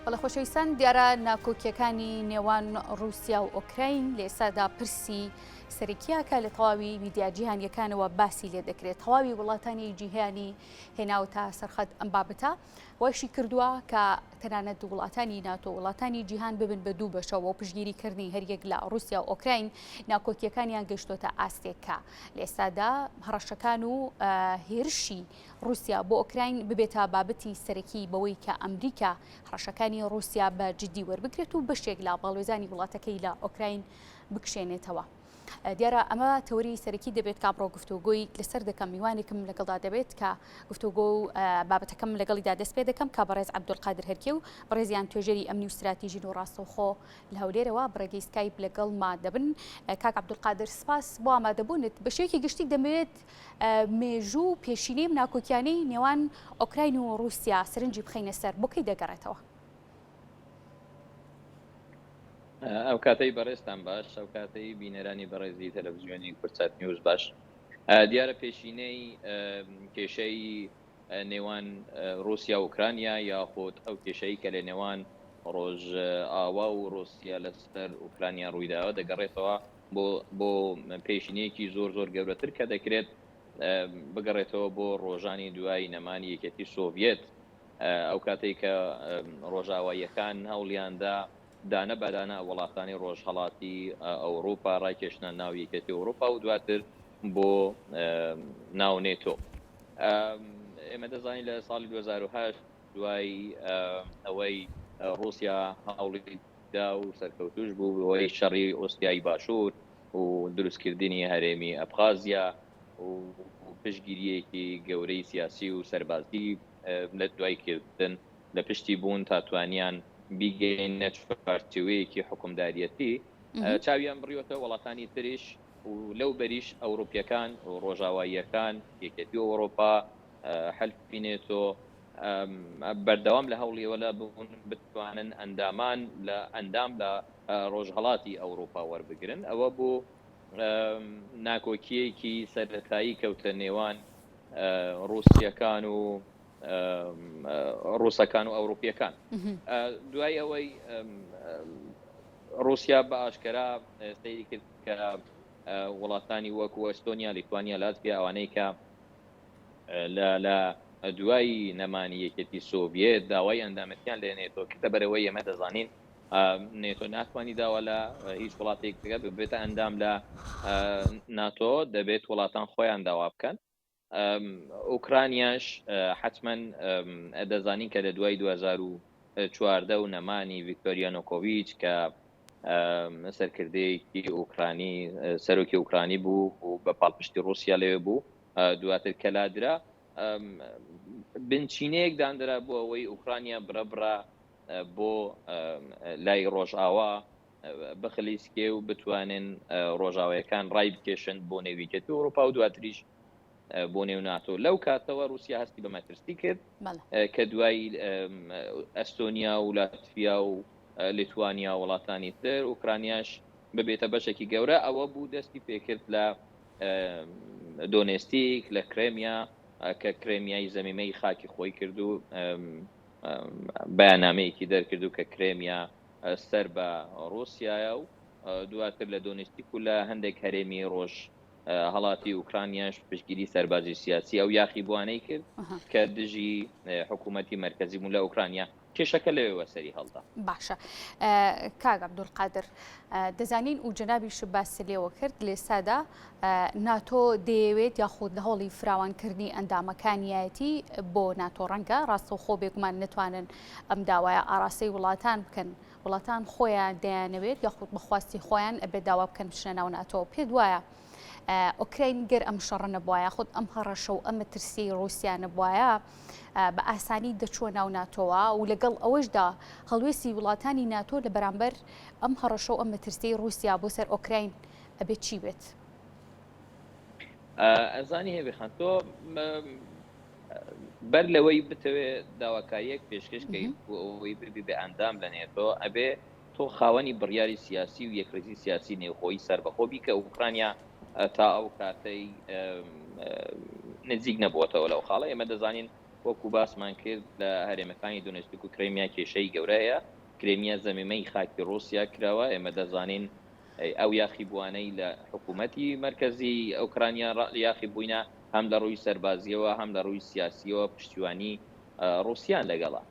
بەڵە خۆشەویستان دیارە ناکۆکیەکانی نێوان رووسیا و ئۆکراین لە ئێستادا پرسی سەرکیاکە لە تەواوی میدیا جیهانیەکانەوە باسی لێ دەکرێت. تەواوی وڵاتانی جیهانی هێناوتە سەرخەت ئەم بابەتە وایشی کردووە کە تەنانەت وڵاتانی ناتۆ وڵاتانی جیهان ببن بە دوو بەشەوە و پشگیریکردنی هەریەک لە رووسیا و ئۆکراین ناکۆکیەکانیان گەشتۆتە ئاستێکە. لە ئێستادا هەڕەشەکان و هێرشی رووسیا بۆ ئۆکراین ببێتە بابەتی سەرەکی بەوەی کە ئەمریکا هەڕەشەکانی رووسیا بە جددی وەربگرێت و بەشێک لە باڵێزانی وڵاتەکەی لە ئۆکراین بکشێنێتەوە. دیارە ئەمە تەوەری سەرەکی دەبێت کابڕۆ گفتوگۆی لەسەر دەکەم میوانێکم لەگەڵدا دەبێت کە گفتوگۆ و بابەتەکەم لەگەڵیدا دەست پێ دەکەم کە بەڕێز عەبدولقادر هەرکێ و بەڕێزیان توێژەری ئەمنی و استراتیژی و ڕاستەوخۆ لە هەولێرەوە بڕێگەی سکایپ لەگەڵما دەبن. کاک عەبدولقادر سپاس بۆ ئامادەبوونت. بە شێوەیەکی گشتی دەمەوێت مێژوو پێشینەی ناکۆکیانەی نێوان ئۆکراین و رووسیا سەرنجی بخەینە سەر بۆ کەی دەگەڕێتەوە؟ ئەو کاتەی بەڕێستان باش، ئەو کاتەی بینەرانی بەڕێزی تەلەڤیزیۆنی کورتسات نیوز باش. دیارە پێشینەی کێشەی نێوان رووسیا و ئوکرانیا یاخود ئەو کێشەی کە لە نێوان ڕۆژئاوا و رووسیا لەسەر ئوکرانیا ڕوویداوە دەگەڕێتەوە بۆ پێشینەیەکی زۆر گەورەتر کە دەکرێت بگەڕێتەوە بۆ ڕۆژانی دوای نەمانی یەکێتی سۆڤیەت، ئەو کاتێک کە ڕۆژئاواییەکان هەوڵیاندا دانە بەدانە وڵاتانی ڕۆژهەڵاتی ئەوروپا ڕایکێشنە ناو یەکێتی ئەوروپا و دواتر بۆ ناو نێتۆ. ئێمە دەزانین لە ساڵی 2008 دوای ئەوەی رووسیا هەوڵیدا و سەرکەوتوش بوو بەوەی شەڕی ئۆستیایی باشوور و دروستکردنی هەرێمی ئەبخازیا و پشتگیریەکی گەورەی سیاسی و سەربازی لە دوایکردن لە پشتی بوون تا توانیان بیگەینە پارتیوەیەکی حکومداریەتی، چاویان بڕیوەتە وڵاتانی تریش و لەو بەریش ئەوروپیەکان و ڕۆژاواییەکان یەکێتی ئەوروپا حەلفی نێتۆ بەردەوام لە هەوڵیەوەلا بوون بتوانن ئەندام لە ڕۆژهەڵاتی ئەوروپا وەربگرن. ئەوە بوو ناکۆکیەکی سەرەتایی کەوتە نێوان رووسیەکان و ڕووسەکان و ئەوروپیەکان. دوای ئەوەی رووسیا بە ئاشکرا سەیری کرد کە وڵاتانی وەکو ئەستۆنیا، لیتوانیا، لاتڤیا ئەوانەی کە لە دوای نەمانی یەکێتی سۆڤیەت داوای ئەندامەتیان لە نێتۆ کردە، بەرەوەی ئێمە دەزانین نێتۆ ناتوانانی داوە لە هیچ وڵاتێک ببێتە ئەندام لە ناتۆ، دەبێت وڵاتان خۆیان داوا بکەن. ئوکرانیاش حتمما دەزانین کە لە دوای 2014 و نەمانی ڤیکتۆریانۆکۆڤیچ کە سەرکردەیەکی ئوکرانی سەرۆکی ئوکرانی بوو و بە پاڵپشتی رووسیا لەوێ بوو، دواتر کەلادرا بنچینەیەک دانرا بۆ ئەوەی ئوکرانیا بڕە بۆ لای ڕۆژئاوا بخلیسکێ و بتوانن ڕۆژاوایەکان ڕای بکێشن بۆ نێویکێتی ئەوروپا و دواتریش بۆ نێو ناتۆ. لەو کاتەوە رووسیا هەستی بە مەترسی کرد کە دوای ئەستۆنیا و لاتڤیا و لیتوانیا وڵاتانی تر ئوکرانیاش ببێتە بەشێکی گەورە. ئەوە بوو دەستی پێکرد لە دۆنێستیک لە کرێمیا کە کرێمیای زەمیمەی خاکی خۆی کرد و بەیاننامەیەکی دەرکرد و کە کرێمیا سەر بە رووسایە و دواتر لە دۆنێستیک و لە هەندێک هەرێمی ڕۆژ هەڵاتی ئوکرانیاش پشتگیری سەربازی سیاسی ئەو یاخی بوانەی کرد کە دژی حکوومەتی مرکزی بوون لە ئوکرانیا. کێشەکە لەوێوە سەری هەڵدا. باشە کاک عەبدولقادر، دەزانین و جەنابیش باسی لێوە کرد لە ئێستادا ناتۆ دەیەوێت یاخود لە هەوڵی فراوانکردنی ئەندامەکانیەتی بۆ ناتۆ ڕەنگە ڕاستەوخۆ بێگومان نتوانن ئەم داوایە ئاراستەی وڵاتان بکەن، وڵاتان خۆیان دەیانەوێت یاخود بەخواستی خۆیان ئەبێت داوا بکەن بچنە ناو ناتۆ. پێت وایە ئۆکراین گەر ئەم شەڕە نەبوایە، خۆت ئەم هەڕەشە و ئەم مەترسی رووسیا نەبوایە، بە ئاسانی دەچوە ناو ناتۆوە و لەگەڵ ئەوەشدا هەڵوێستی وڵاتانی ناتۆ لە بەرامبەر ئەم هەڕەشە و ئەم مەترسی رووسیا بۆ سەر ئۆکراین ئەبێت چی بێت؟ ئەزانی هێبێخان تۆ بەر لەوەی بتەوێت داواکاریەک پێشکەشکەیت بۆ ئەوەی ببی بە ئەندام لە نێتۆ، ئەبێ تۆ خاوەنی بڕیاری سیاسی و یەکڕێزی سیاسی نێوخۆی سەربەخۆ بیکە. ئوکرانیا تا ئەو کاتەی نزیک نەبووەتەوە لەو خاڵە. ئێمە دەزانین وەکو باسمان کرد لە هەرێمەکانی دۆنێتسک و کرێمیا کێشەی گەورەیە کرێمیا زەمیمەی خاکی ڕوسیا کراوە ئێمە دەزانین ئەو یاخی بوانەی لە حکوومەتی مرکزی ئۆکرانیا یاخی بووینە هەم لە ڕووی سەربازیەوە هەم لە ڕووی سیاسیەوە پشتیوانی ڕوسیان لەگەڵا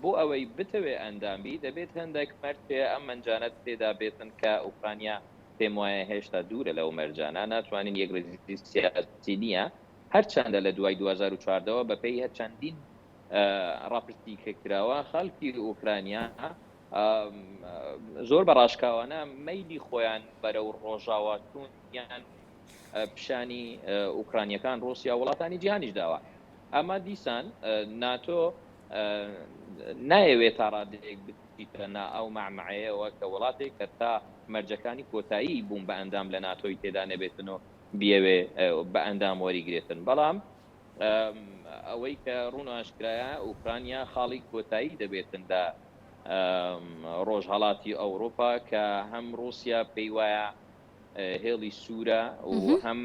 بۆ ئەوەی بتەوێ ئەندامی دەبێت هەندێک مرد پێ ئەم منجانەت تێدا بێتن کە ئوکرانیا پێم وایە هێشتا دوورە لەو مەرجانە ناتوانین یەکڕێزی سیاسی نییە هەرچەندە لە دوای 2014ەوە بەپێی هەرچەندین ڕاپرسی کراوە خەڵکی ئوکرانیا زۆر بە ڕاشکاوانە مەیلی خۆیان بەرەو ڕۆژاواتون یان پیشانی ئوکرانیەکان ڕۆسیا وڵاتانی جیهانیش داوە ئەمە دیسان ناتۆ نایەوێت تا ڕادێک بچیتە نا ئەو مەعمەعەیەوە کە وڵاتێک کە تا مەرجەکانی کۆتایی بوون بە ئەندام لە ناتۆی تێدا نەبێتنەوە بیەوێ بە ئەندام وەریگرێتن بەڵام ئەوەی کە ڕوون ئاشکرایە ئوکرانیا خاڵی کۆتایی دەبێتن لە ڕۆژهەڵاتی ئەوروپا کە هەم ڕوسیا پێی وایە هێڵی سوورە و هەم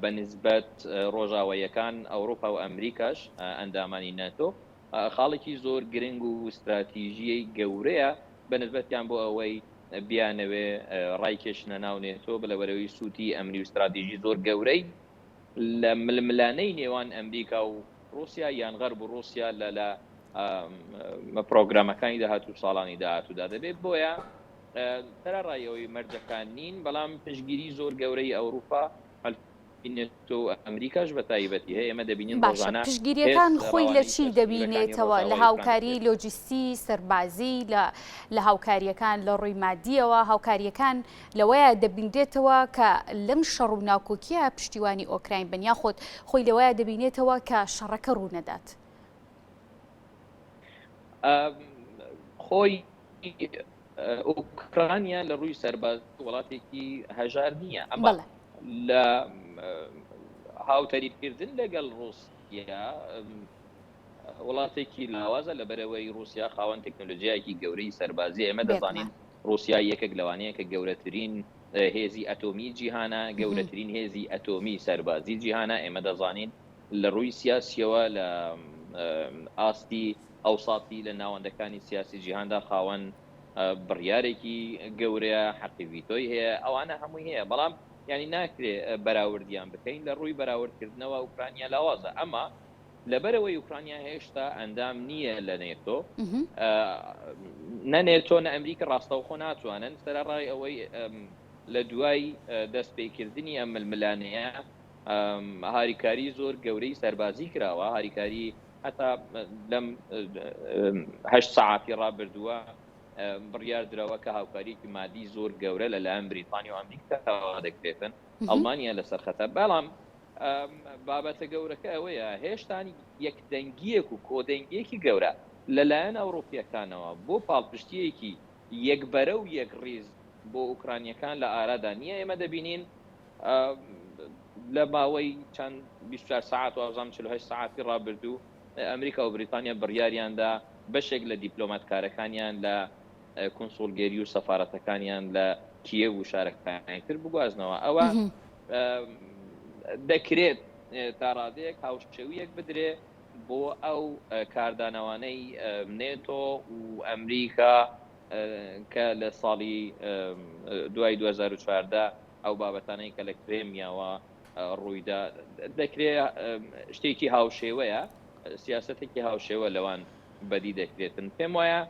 بەنسبەت ڕۆژاواییەکان ئەوروپا و ئەمریکاش ئەندامانی ناتۆ خاڵێکی زۆر گرنگ و استراتیژیەی گەورەیە بەنسبەتیان بۆ ئەوەی بیانەوێ ڕایکێشنە ناو نێتۆ بەلەبەرەوەی سووتی ئەمری و استراتیژی زۆر گەورەی لە ململانەی نێوان ئەمریکا و رووسیا یان غەرب و رووسیا لە پرۆگرامەکانی داهاتوو ساڵانی داهاتوودا دەبێت بۆیە تەرە ڕایەوەی مەرجەکان نین بەڵام پشگیری زۆر گەورەی ئەوروپا نێتۆ ئەمریکاش بە تایبەتی هەیە ئێمە دەبینین ڕۆژانە پشگیریەکان خۆی لە چی دەبینێتەوە لە هاوکاری لۆجیستی سەربازی لە هاوکاریەکان لە ڕووی مادیەوە هاوکاریەکان لەوەیە دەبیندێتەوە کە لەم شەڕ و ناکۆکیە پشتیوانی ئۆکراین بن یاخۆت خۆی لەوەیە دەبینێتەوە کە شەڕەکە ڕوونەدات خۆی ئوکرانیا لە ڕووی سەرباز وڵاتێکی هەژار نییە ئەمە لە هاوتەریکردن لەگەڵ ڕووسیا وڵاتێکی لاوازە لەبەرەوەی رووسیا خاوەن تەکنۆلۆژیایەکی گەورەی سەربازی ئێمە دەزانین رووسیا یەکێک لەوانەیە کە گەورەترین هێزی ئەتۆمی جیهانە گەورەترین هێزی ئەتۆمی سەربازی جیهانە ئێمە دەزانین لە ڕووی سیاسیەوە لە ئاستی ئەوساتی لە ناوەندەکانی سیاسی جیهاندا خاوەن بڕیارێکی گەورەیە حەقی ڤیتۆی هەیە ئەوانە هەمووی هەیە بەڵام ینی ناکرێ بەراوردیان بکەین لە ڕووی بەراوردکردنەوە ئوکرانیا لاوازە ئەمە لەبەرەوەی ئوکرانیا هێشتا ئەندام نییە لە نێتۆ نەنێتۆ نە ئەمریکا ڕاستەوخۆ ناتوانن سەرڕای ئەوەی لە دوای دەستپێکردنی ئەم ململانەیە هاریکاری زۆر گەورەی سەربازی کراوە هاریکاری هەتا لەم 8 ساعتی ڕابردووە بڕیار درەوە کە هاوکاریکی مادی زۆر گەورە لەلایەن بریتانیا و ئەمریکا دەکرێتن ئەڵمانیا لەسەر خەتە بەڵام بابەتە گەورەکە ئەوەیە هێشتانی یەکدەنگیەک و کۆدەنگیەکی گەورە لەلایەن ئەوروپیەکانەوە بۆ پاڵپشتیەکی یەکبەرە و یەکڕێز بۆ ئوکرانیەکان لە ئارادا نییە ئێمە دەبینین لە ماوەی چەند 24 ساعت و 48 ساعتی ڕابردوو ئەمریکا و بریتانیا بڕیاریاندا بەشێک لە دیپلۆماتکارەکانیان لە کۆنسۆلگەری و سەفارەتەکانیان لە کیێ و شارەکانی تر بگوازنەوە ئەوە دەکرێت تا ڕادەیەک هاوشێویەک بدرێ بۆ ئەو کاردانەوانەی نێتۆ و ئەمریکا کە لە ساڵی دوای 2014 ئەو بابەتانەی کە لە کرێمیاوە ڕوویدا دەکرێت شتێکی هاوشێوەیە سیاسەتێکی هاوشێوە لەوان بەدی دەکرێتن پێم وایە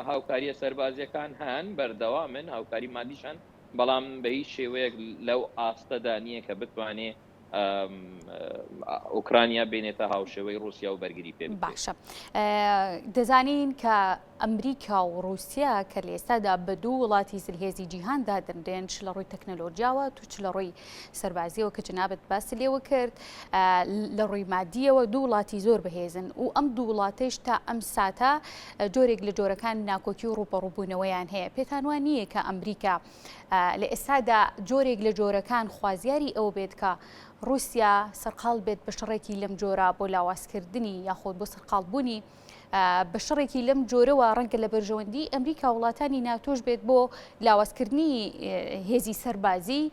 هاوکاریە سەربازیەکان هەن بەردەوامن هاوکاری مادیشان بەڵام بە هیچ شێوەیەک لەو ئاستەدا نییە کە بتوانێت ئوکرانیا بێنێتە هاوشێوەی رووسیا و بەرگری پێ باشە دەزانین کە ئەمریکا و رووسیا کە لە ئێستادا بە دوو وڵاتی زلهێزی جیهاندا دەردێن چ لە ڕووی تەکنەلۆژیاوە تو چ لە ڕووی سەربازیەوە کە جنابەت باسی لێوە کرد لە ڕووی مادیەوە دوو وڵاتی زۆر بەهێزن و ئەم دوو وڵاتەیش تا ئەم ساتە جۆرێک لە جۆرەکان ناکۆکی و ڕووپەڕووبوونەوەیان هەیە پێتان وان نییە کە ئەمریکا لە ئێستادا جۆرێک لە جۆرەکان خوازیاری ئەو بێت کە رووسیا سەرقاڵ بێت بە شەڕێکی لەم جۆرە بۆ لاوازکردنی یاخۆت بۆ سەرقاڵبوونی بە شەڕێکی لەم جۆرەوە ڕەنگە لە بەرژەوەندی ئەمریکا وڵاتانی ناتۆش بێت بۆ لاوازکردنی هێزی سەربازی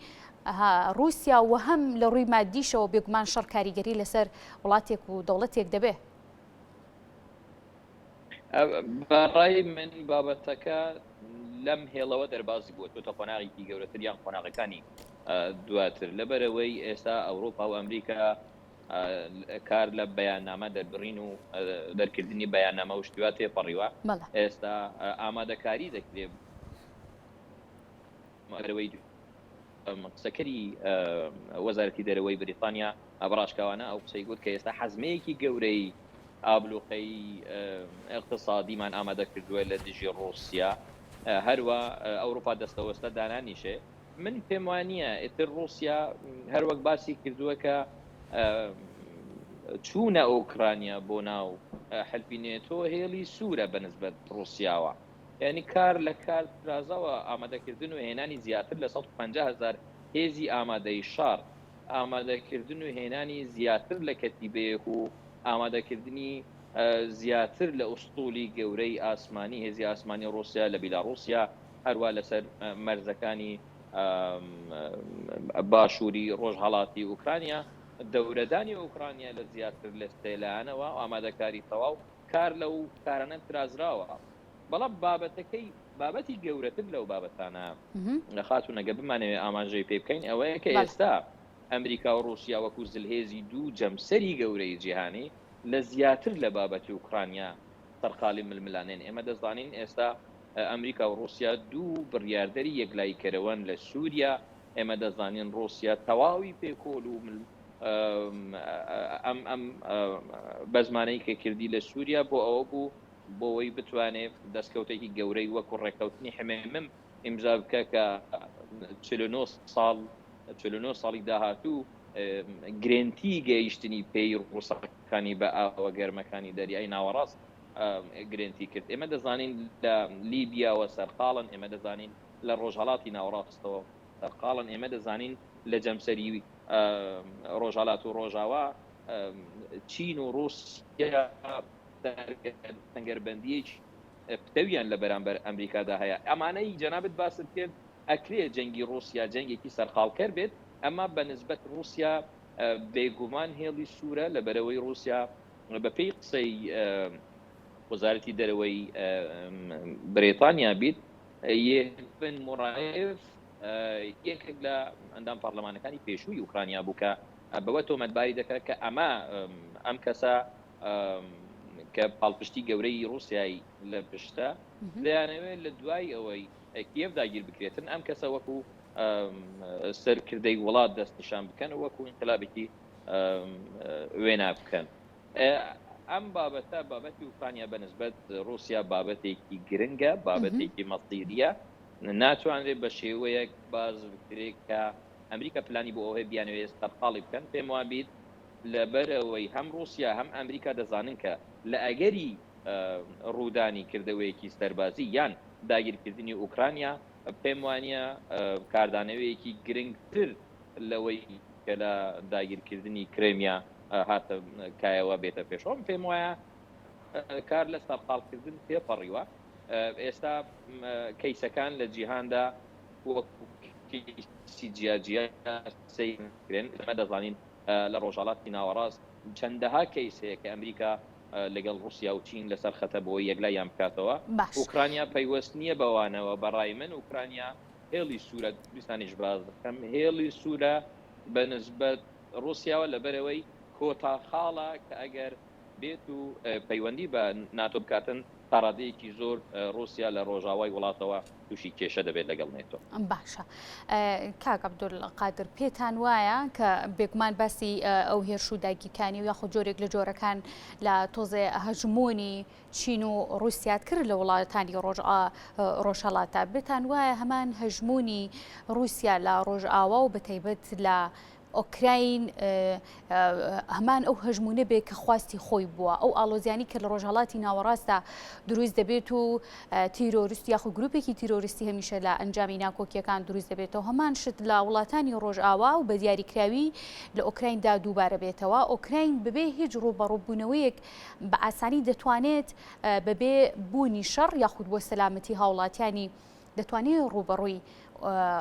رووسیا و هەم لە ڕووی مادیشەوە بێگومان شەڕ کاریگەری لەسەر وڵاتێک و دەوڵەتێک دەبێ. بەڕای من بابەتەکە لەم هێڵەوە دەربازی بووە تۆتە قۆناغێکی گەورەتر یان قۆناغەکانی دواتر لەبەرەوەی ئێستا ئەوروپا و ئەمریکا کار لە بەیاننامە دەربڕین و دەرکردنی بەیاننامە و شتوات تێپەڕیوە ئێستا ئامادەکاری دەکرێت مەرەوەی قسەکەری وەزارەتی دەرەوەی بریتانیا ئابڕاشکاوانە ئەو قسەی گوت کە ئێستا حەزمەیەکی گەورەی ئابلوقەی اقتصادیمان ئامادە کردووە لە دژی ڕوسیا هەروە ئەوروپا دەستەوەستە دانانیشێ من پێم وانە ئێتر رووسیا هەروەک باسی کردووە کە چوونە ئۆکرانیا بۆ ناو حەلفی نێتۆ هێڵی سوورە بەنسبەت رووسیاوە یعنی کار لە کاررازەوە ئامادەکردن و هێنانی زیاتر لە 150,000 هێزی ئامادەی شار ئامادەکردن و هێنانی زیاتر لە کەتیبەیەک و ئامادەکردنی زیاتر لە ئوستولی گەورەی ئاسمانی هێزی ئاسمانی رووسیا لە بیلاڕوسیا هەروە لەسەر مەرزەکانی باشووری ڕۆژهەڵاتی ئوکرانیا دەورەدانی ئوکرانیا لە زیاتر لە ستێلانەوە و ئامادەکاری تەواو کار لەو کارانە ترازراوە بەڵام بابەتەکەی بابەتی گەورەتر لەو بابەتانە خاتونەگە بمانەوێت ئاماژەی پێ بکەین ئەوەیە کە ئێستا ئەمریکا و رووسیا وەکو زلهێزی دوو جەمسەری گەورەی جیهانی لە زیاتر لە بابەتی ئوکرانیا سەرقاڵی ململانێن ئێمە دەزانین ئێستا ئەمریکا و رووسیا دوو بڕیاردەری یەکلایکەرەوەن لە سووریا ئێمە دەزانین رووسیا تەواوی پێکۆل و ئەم بەزمانەی کە کردی لە سووریا بۆ ئەوە بوو بۆەوەی بتوانێت دەستکەوتێکی گەورەی وەکو ڕێکەوتنی حمێمم ئیمزا بکە کە 49 ساڵی داهاتوو گرنتی گەیشتنی پێی ڕووسەکانی بە ئاوە گەرمەکانی دەریای ناوەڕاست گرنتی کرد ئێمە دەزانین لە لیبیاوە سەرقاڵن ئێمە دەزانین لە ڕۆژهەڵاتی ناوەڕاستەوە سەرقاڵن ئێمە دەزانین لە جەمسەری ڕۆژهەڵات و ڕۆژاوا چین و رووسیا تەنگەربەندیەکی پتەویان لە بەرامبەر ئەمریکادا هەیە ئەمانەی جەنابەت باست کرد ئەکرێ جەنگی رووسیا جەنگێکی سەرقاڵکەر بێت ئەمە بەنسبەت رووسیا بێگومان هێڵی سوورە لە بەرەوەی رووسیا بەپێی قسەی وەزارەتی دەرەوەی بریتانیا بیت یێڤن موڕایف یەکێک لە ئەندام پارلەمانەکانی پێشووی ئوکرانیا بوو کە بەوە تۆمەتباری دەکات کە ئەم کەسە کە پاڵپشتی گەورەی رووسایی لە پشتە دەیانەوێت لە دوای ئەوەی کیێف داگیر بکرێتن ئەم کەسە وەکو سەرکردەی وڵات دەستنیشان بکەن وەکو ئینقلابێکی وێنا بکەن ئەم بابەتە بابەتی ئوکرانیا بەنسبەت رووسیا بابەتێکی گرنگە بابەتێکی مەسیریە ناتوانرێت بە شێوەیەک باز بکرێت کە ئەمریکا پلانی بۆ ئەوەی بیانوێت سەرقاڵی بکەن پێم وابیت لەبەرەوەی هەم رووسیا هەم ئەمریکا دەزانن کە لە ئەگەری ڕوودانی کردەوەیەکی سەربازی یان داگیرکردنی ئوکرانیا پێم وانە کاردانەوەیەکی گرنگتر لەوەی کە لە داگیرکردنی کرێمیا هاتە کایەوە بێتە پێشۆم پێم وایە کار لە سەرقاڵکردن پێپەڕیوە ئێستا کەیسەکان لە جیهاندا وەکوسی جیاجیان ئەمە دەزانین لە ڕۆژهەڵاتی ناوەڕاست چەندەها کەیس هەیە کە ئەمریکا لەگەڵ رووسیا و چین لەسەر خەتە بۆ یەکلایان بکاتەوە ئوکرانیا پەیوەست نییە بەوانەوە بەڕای من ئوکرانیا هێڵی سوورە دوستانیش باز دەکەم هێڵی سوورە بەنسبەت رووسیاوە لەبەرەوەی کۆتاخاڵە کە ئەگەر بێت و پەیوەندی بە ناتۆ بکاتن تاڕادەیەکی زۆر رووسیا لە ڕۆژاوای وڵاتەوە تووشی کێشە دەبێت لەگەڵ نێتۆ. باشە کاک عەبدولقادر پێتان وایە کە بێگومان باسی ئەو هێرش و داگیرکانی و یاخود جۆرێک لە جۆرەکان لە تۆزێ هەژمۆنی چین و رووسیات کرد لە وڵاتانی ڕۆژهەڵاتە بێتان وایە هەمان هەژمۆنی رووسیا لە ڕۆژئاوا و بەتایبەت لە ئۆکراین هەمان ئەو هەژمونە بێ کە خواستی خۆی بووە ئەو ئاڵۆزیانی کە لە ڕۆژهەڵاتی ناوەڕاستدا دروست دەبێت و تیرۆریست یاخود گروپێکی تیرۆریستی هەمیشە لە ئەنجامی ناکۆکیەکان دروست دەبێتەوە هەمان شت لە وڵاتانی ڕۆژئاوا و بە دیاریکراوی لە ئۆکرایندا دووبارە بێتەوە ئۆکراین ببێ هیچ ڕووبەڕووبوونەوەیەک بە ئاسانی دەتوانێت بەبێ بوونی شەڕ یاخود بۆ سەلامەتی هاوڵاتیانی دەتوانێت ڕووبەڕووی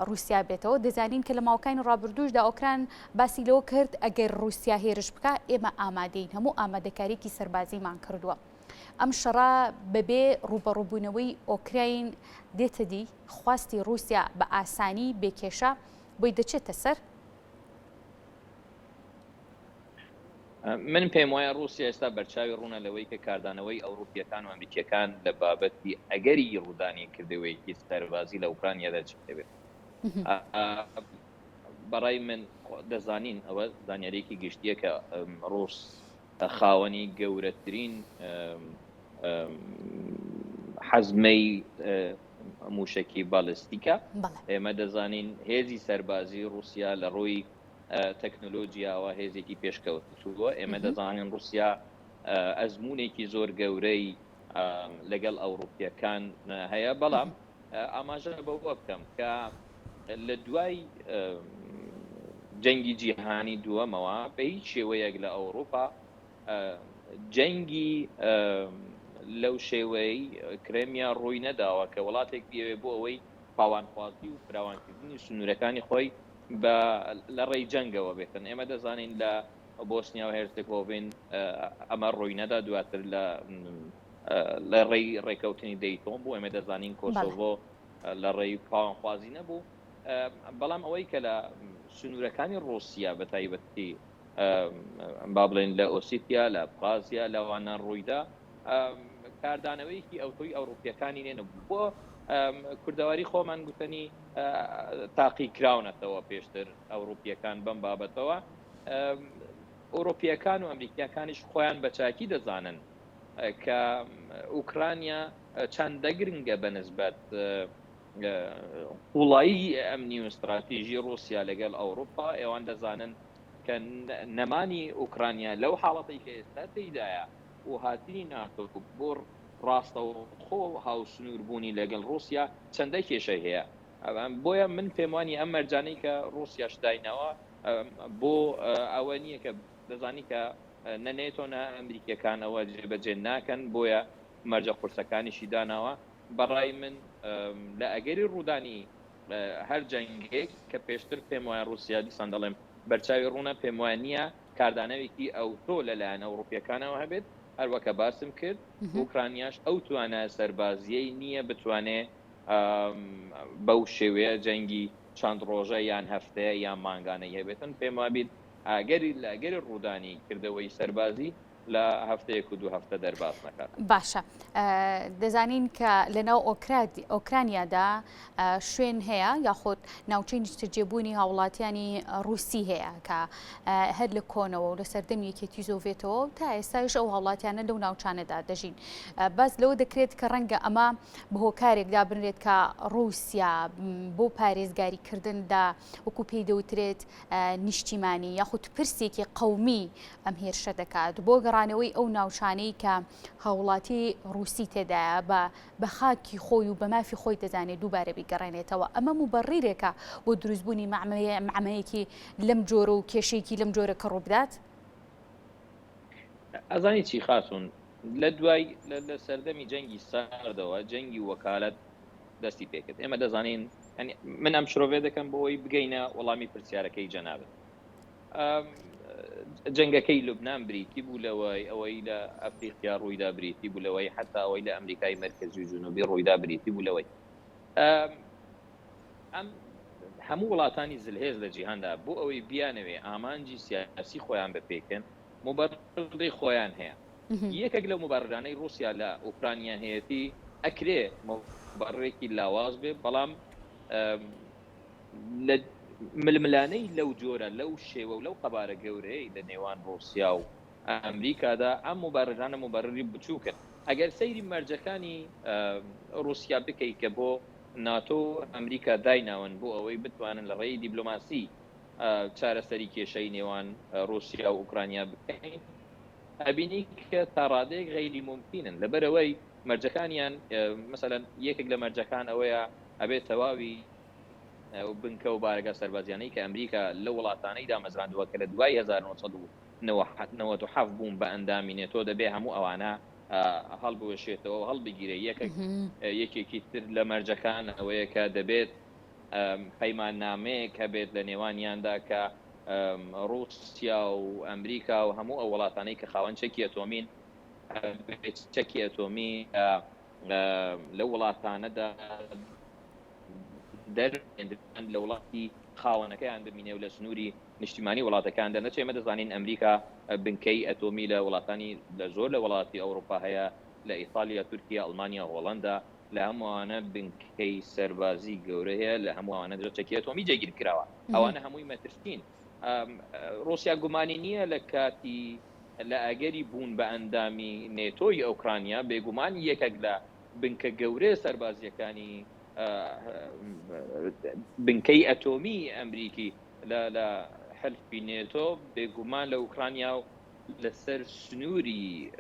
رووسیا بێتەوە. دەزانین کە لە ماوەکانی ڕابردوشدا ئۆکران باسی لەوە کرد ئەگەر رووسیا هێرش بکە ئێمە ئامادەین، هەموو ئامادەکاریکی سەربازیمان کردووە. ئەم شەڕا بەبێ ڕوبەڕووبوونەوەی ئۆکراین دێتە دی خواستی رووسیا بە ئاسانی بێکێشە بۆی دەچێتە سەر. من پێم وایە رووسیا ئێستا بەرچاوی ڕوونە لەوەی کە کاردانەوەی ئەوروپیەکان و ئەمریکیەکان لە بابەتی ئەگەری ڕوودانی کردەوەیکی سەربازی لە ئوکرانیادا چێت. بەڕای من دەزانین ئەوە زانیارێکی گشتیە کە ڕووس خاوەنی گەورەترین حەزمەی موشکی بالستیکە. ئێمە دەزانین هێزی سەربازی رووسیا لە ڕۆی تەکنۆلۆژیاوە هێزێکی پێشکەوتووە. ئێمە دەزانین رووسیا ئەزمونێکی زۆر گەورەی لەگەڵ ئەوروپیەکان هەیە، بەڵام ئاماژە بەوە بکەم کە لە دوای جەنگی جیهانی دووەمەوە بە هیچ شێوەیەک لە ئەوروپا جەنگی لەو شێوەی کرێمیا ڕووی نەداوە کە وڵاتێک بێ بۆ ئەوەی پاوانخوازی و فراوانکردنی سنوورەکانی خۆی لە ڕێی جەنگەوە بێتن. ئێمە دەزانین لە بۆسنیا و هێرزگۆڤین ئەمە ڕووی نەدا، دواتر لە ڕێی ڕێکەوتنی دەیتۆن بوو. ئێمە دەزانین کۆسۆڤۆ لە ڕێی پاوانخوازی نەبوو، بەڵام ئەوەی کە لە سنوورەکانی رووسیا بە تایبەتی با بڵێن لە ئۆسیتیا لە ئەبخازیا لەوانە ڕوویدا کاردانەوەیکی ئەوتۆی ئەوروپیەکانی نێنە بۆ کوردەواری خۆمان گوتنی تاقی کراونەتەوە پێشتر ئەوروپیەکان بەم بابەتەوە. ئەوروپیەکان و ئەمریکیەکانیش خۆیان بەچاکی دەزانن کە ئوکرانیا چەندە گرنگە بەنسبەت وڵایی ئەمنی و استراتیژی رووسیا لەگەڵ ئەوروپا. ئێوان دەزانن کە نەمانی ئوکرانیا لەو حاڵەتی کە ئێستا تێدایە و هاتنی ناتۆ بۆ ڕاستەوخۆ هاوسنووربوونی لەگەڵ رووسیا چەندە کێشەی هەیە. بۆیە من پێم وانی ئەم مەرجانەی کە رووسیا شداینەوە بۆ ئەوە نییە کە دەزانی کە نەنێتۆ نە ئەمریکیەکانەوە جێبەجێ ناکەن، بۆیە مەرجە قورسەکانیشی داناوە. بەڕای من لە ئەگەری ڕوودانی هەر جەنگێک کە پێشتر پێم وایە رووسیا دیسان دەڵێم بەرچاوی ڕوونە پێم وایە نییە کاردانەوێکی ئەوتۆ لەلایەن ئەوروپیەکانەوە هەبێت. هەروەکە باسم کرد ئوکرانیاش ئەو توانە سەربازیەی نییە بتوانێت بەو شێوەیە جەنگی چەند ڕۆژە یان هەفتەیە یان مانگانە هەبێتن. پێم وابێت ئەگەری لە ئەگەری ڕوودانی کردەوەی سەربازی لە هەفتەیەک و دوو هەفتە دەرباز نەکات. باشە، دەزانین کە لەناو ئۆکرانیادا شوێن هەیە یاخود ناوچەی نیشتەجێبوونی هاوڵاتیانی رووسی هەیە کە هەر لە کۆنەوە و لە سەردەمی یەکێتی زۆڤێتەوە تا ئێستاش ئەو هاوڵاتیانە لەو ناوچانەدا دەژین. باز لەوە دەکرێت کە ڕەنگە ئەمە بەهۆکارێکدا بنرێت کە رووسیا بۆ پارێزگاریکردندا وەکو پێی دەوترێت نیشتیمانی یاخود پرسێکی قەومی ئەم هێرشە دەکات بۆ گەڕانەوەی ئەو ناوچانەی کە هاوڵاتی رووسی تێدایە بە خاکی خۆی و بە مافی خۆی دەزانێت دووبارە بیگەڕێنێتەوە. ئەمە مبەڕیرێکە بۆ دروستبوونی معمەیەکی لەم جۆرە و کێشەیەکی لەم جۆرە کە ڕووبدات. ئەزانی چی خاتون لە دوای لە سەردەمی جەنگی ساردەوە جەنگی وەکالەت دەستی پێکرد. ئێمە دەزانین من ئەم شرۆڤێ دەکەم بۆەوەی بگەینە وەڵامی پرسیارەکەی جەنابێت. جەنگەکەی لوبنان بریتی بوو لەوەی ئەوەی لە ئەفریقیا ڕوویدا بریتی بوو لەوەی حتا ئەوەی لە ئەمریکای مەرکەزی و جنوبی ڕوویدا بریتی بوو لەوەی ئەم هەموو وڵاتانی زلهێز لە جیهاندا بۆ ئەوەی بیانەوێ ئامانجی سیاسی خۆیان بپێکن مبەرڕی خۆیان هەیە. یەکێک لەو مبەررانەی رووسیا لە ئوکرانیا هەیەتی ئەکرێ مبەرڕێکی لاواز بێ، بەڵام لە ململانەی لەو جۆرە لەو شێوە و لەو قەبارە گەورەی لە نێوان رووسیا و ئەمریکادا ئەم مبەررانە مبەرری بچووکن. ئەگەر سەیری مەرجەکانی رووسیا بکەیت کە بۆ ناتۆ ئەمریکا دایناون بۆ ئەوەی بتوانن لە ڕێی دیبلۆماسی چارەسەری کێشەی نێوان رووسیا و ئوکرانیا بکەین، ئەبینی کە تا ڕادەیەک غەیری ممکنن لەبەرەوەی مەرجەکانیان مثلەن یەکێک لە مەرجەکان ئەوەیە ئەبێت تەواوی بنکە و بارگە سەربازیانەی کە ئەمریکا لە وڵاتانەی دامەزراندووە کە لە دوای 1997 بووم بە ئەندامینێتۆ دەبێ هەموو ئەوانە هەڵبوێشێتەوە هەڵبگیرێ. یەکێکی تر لە مەرجەکان ئەوەیە کە دەبێت پەیماننامەیەک هەبێت لە نێوانیاندا کە رووسیا و ئەمریکا و هەموو ئەو وڵاتانەی کە خاوەن چەکی ئەتۆمین چەکی ئەتۆمی لە وڵاتانەدا دەرێنران لە وڵاتی خاوەنەکەیان ببینێ و لە سنووری نیشتیمانی وڵاتەکاندا نەچێمە دەزانین ئەمریکا بنکەی ئەتۆمی لە وڵاتانی لە زۆر لە وڵاتی ئەوروپا هەیە لە ئیتالیا تورکیا ئەڵمانیا هۆڵندا لە هەمووانە بنکەی سەربازی گەورە هەیە لە هەمووانە چەکی ئەتۆمی جێگیر کراوە ئەوانە هەمووی مەترسین رووسیا گومانی نییە لە کاتی لە ئەگەری بوون بە ئەندامی نێتۆی ئۆکرانیا بێگومان یەکێک لە بنکە گەورەی سەربازیەکانی بنکەی ئەتۆمی ئەمریکی لە حلفی نێتۆ بێگومان لە ئوکرانیا و لەسەر سنووری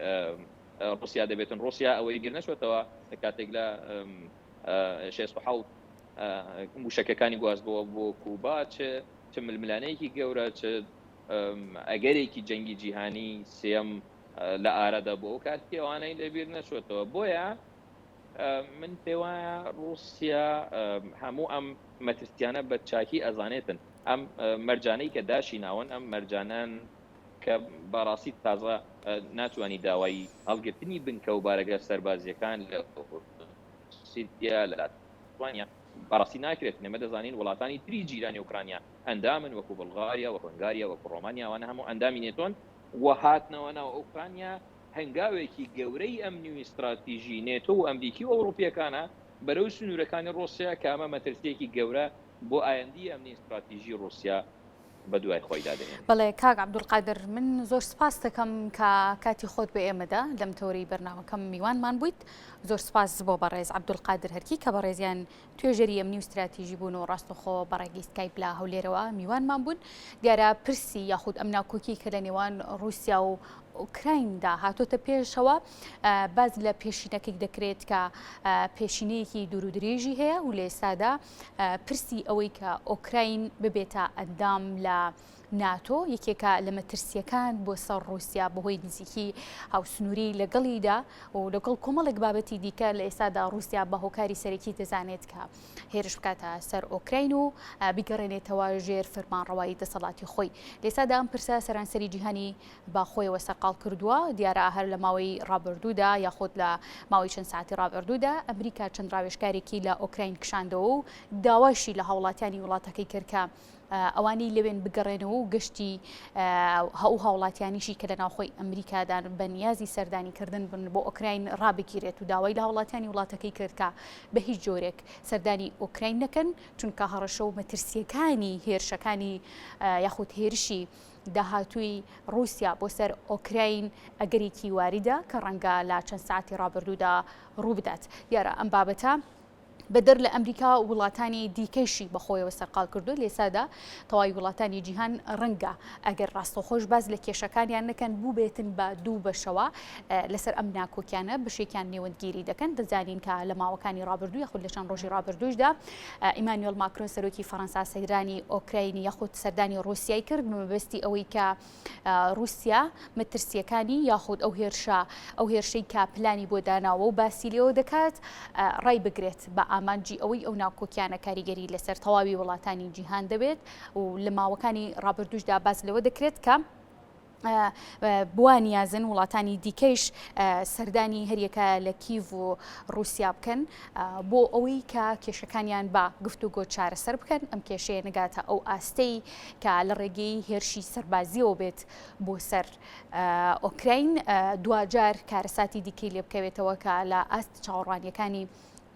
رووسیا دەبێتن رووسیا ئەوەی گیر نەچێتەوە لە کاتێک لە 16 موشەکەکانی گوازبەوە بۆ کوبا چ ململانەیەکی گەورە چ ئەگەرێکی جەنگی جیهانی سێم لە ئارەدا بۆ ئەو کاتی ئەوانەی لەبیر نەچێتەوە بۆیە من پێ وایە رووسیا هەموو ئەم مەترسیانە بە چاکی ئەزانێتن ئەم مەرجانەی کە داشی ناوەن ئەم مەرجانان کە بەڕاستی تازە ناتوانانی داوای هەڵگرتنی بنکە و بارەگە سەربازیەکان لە سیریا لە لاتوانیا بەڕاستی ناکرێت نەمە دەزانین وڵاتانی تری جیرانی ئوکرانیا ئەندامن وەکو بڵغاریا وەکو هەنگاریا وەکو ڕۆمانیا وانە هەموو ئەندامی نێتۆن و هاتنەوە ناو ئوکرانیا هەنگاوێکی گەورەی ئەمنی و استراتیژی نێتۆ و ئەمریکی و ئەوروپیەکانە بەرەو سنوورەکانی رووسیا کە ئەمە مەترسیەکی گەورە بۆ ئایندی ئەمنی استراتیژی رووسیا بە دوای خۆی دادێنێت. بەڵێ کاک عەبدولقادر من زۆر سپاس دەکەم کە کاتی خۆت بە ئێمەدا لەم تەورەی بەرنامەکەم میوانمان بوویت. زۆر سپاس بۆ بەڕێز عەبدولقادر هەرکی کە بەڕێزیان توێژەری ئەمنی و استراتیژی بوون و ڕاستەخۆ بەڕێگەی سکایپ لە هەولێرەوە میوانمان بوون. دیارە پرسی یاخود ئەم ناکۆکی کە لە نێوان رووسیا و ئوکرایندا هاتۆتە پێشەوە باز لە پێشینەکەی دەکرێت کە پێشینەیەکی دوور و درێژی هەیە و لە ئێستادا پرسی ئەوەی کە ئوکراین ببێتە ئەندام لە ناتۆ یەکێکە لە مەترسیەکان بۆ سەر رووسیا بەهۆی نزیکی هاوسنووری لەگەڵیدا و لەگەڵ کۆمەڵێک بابەتی دیکە لە ئێستادا رووسیا بە هۆکاری سەرەکی دەزانێت کە هێرش بکاتە سەر ئۆکراین و بیگەڕێنێتەوە ژێر فەرمانڕەوایی دەسەڵاتی خۆی. لە ئێستادا ئەم پرسە سەرانسەری جیهانی باخۆیەوە سەرقاڵ کردووە. دیارە هەر لە ماوەی ڕابردوودا یاخود لە ماوەی چەند ساعتی ڕابردوودا ئەمریکا چەند ڕاوێژکارێکی لە ئۆکراین کشاندەوە و داواشی لە هاوڵاتیانی وڵاتەکەی کرد کە ئەوانەی لەوێن بگەڕێنەوە و گشتی هەوو هاوڵاتیانیشی کە لە ناوخۆی ئەمریکادان بە نیازی سەردانیکردن بن بۆ ئۆکراین ڕابگیرێت و داوای لە هاوڵاتیانی وڵاتەکەی کرد کە بە هیچ جۆرێک سەردانی ئۆکراین نەکەن چونکە هەڕەشە و مەترسیەکانی هێرشەکانی یاخود هێرشی داهاتووی رووسیا بۆ سەر ئۆکراین ئەگەرێکی واریدا کە ڕەنگە لە چەند ساعتی ڕابردوودا ڕوو بدات. دیارە ئەم بابەتە بەدەر لە ئەمریکا وڵاتانی دیکەشی بەخۆیەوە سەرقاڵ کردو. لە ئێستادا تەواوی وڵاتانی جیهان ڕەنگە ئەگەر ڕاستەخۆش باز لە کێشەکانیان نەکەن بوو بێتن بە دوو بەشەوە لەسەر ئەم ناکۆکیانە بشێکیان نێوەندگیری دەکەن. دەزانین کە لە ماوەکانی ڕابردوو یاخود لە چەند ڕۆژی ڕابردووشدا ئیمانوێل ماکرۆن سەرۆکی فەڕەنسا سەیرانی ئۆکراینی یاخود سەردانی رووسیای کرد بەمەبەستی ئەوەی کە رووسیا مەترسیەکانی یاخود ئەو هێرشەی کە پلانی بۆ داناوە و باسی لێەوە دەکات ڕای بگرێت بە ئامانجی ئەوەی ئەو ناکۆکیانە کاریگەری لەسەر تەواوی وڵاتانی جیهان دەبێت و لە ماوەکانی ڕابردووشدا باز لەوە دەکرێت کە بوانیازن وڵاتانی دیکەش سەردانی هەریەکە لە کیڤ و رووسیا بکەن بۆ ئەوەی کە کێشەکانیان بە گفتوگۆ چارەسەر بکەن. ئەم کێشەیە نەگاتە ئەو ئاستەی کە لە ڕێگەی هێرشی سەربازیەوە بێت بۆ سەر ئۆکراین دوجار کارەساتی دیکەی لێ بکەوێتەوە کە لە ئاست چاوەڕوانیەکانی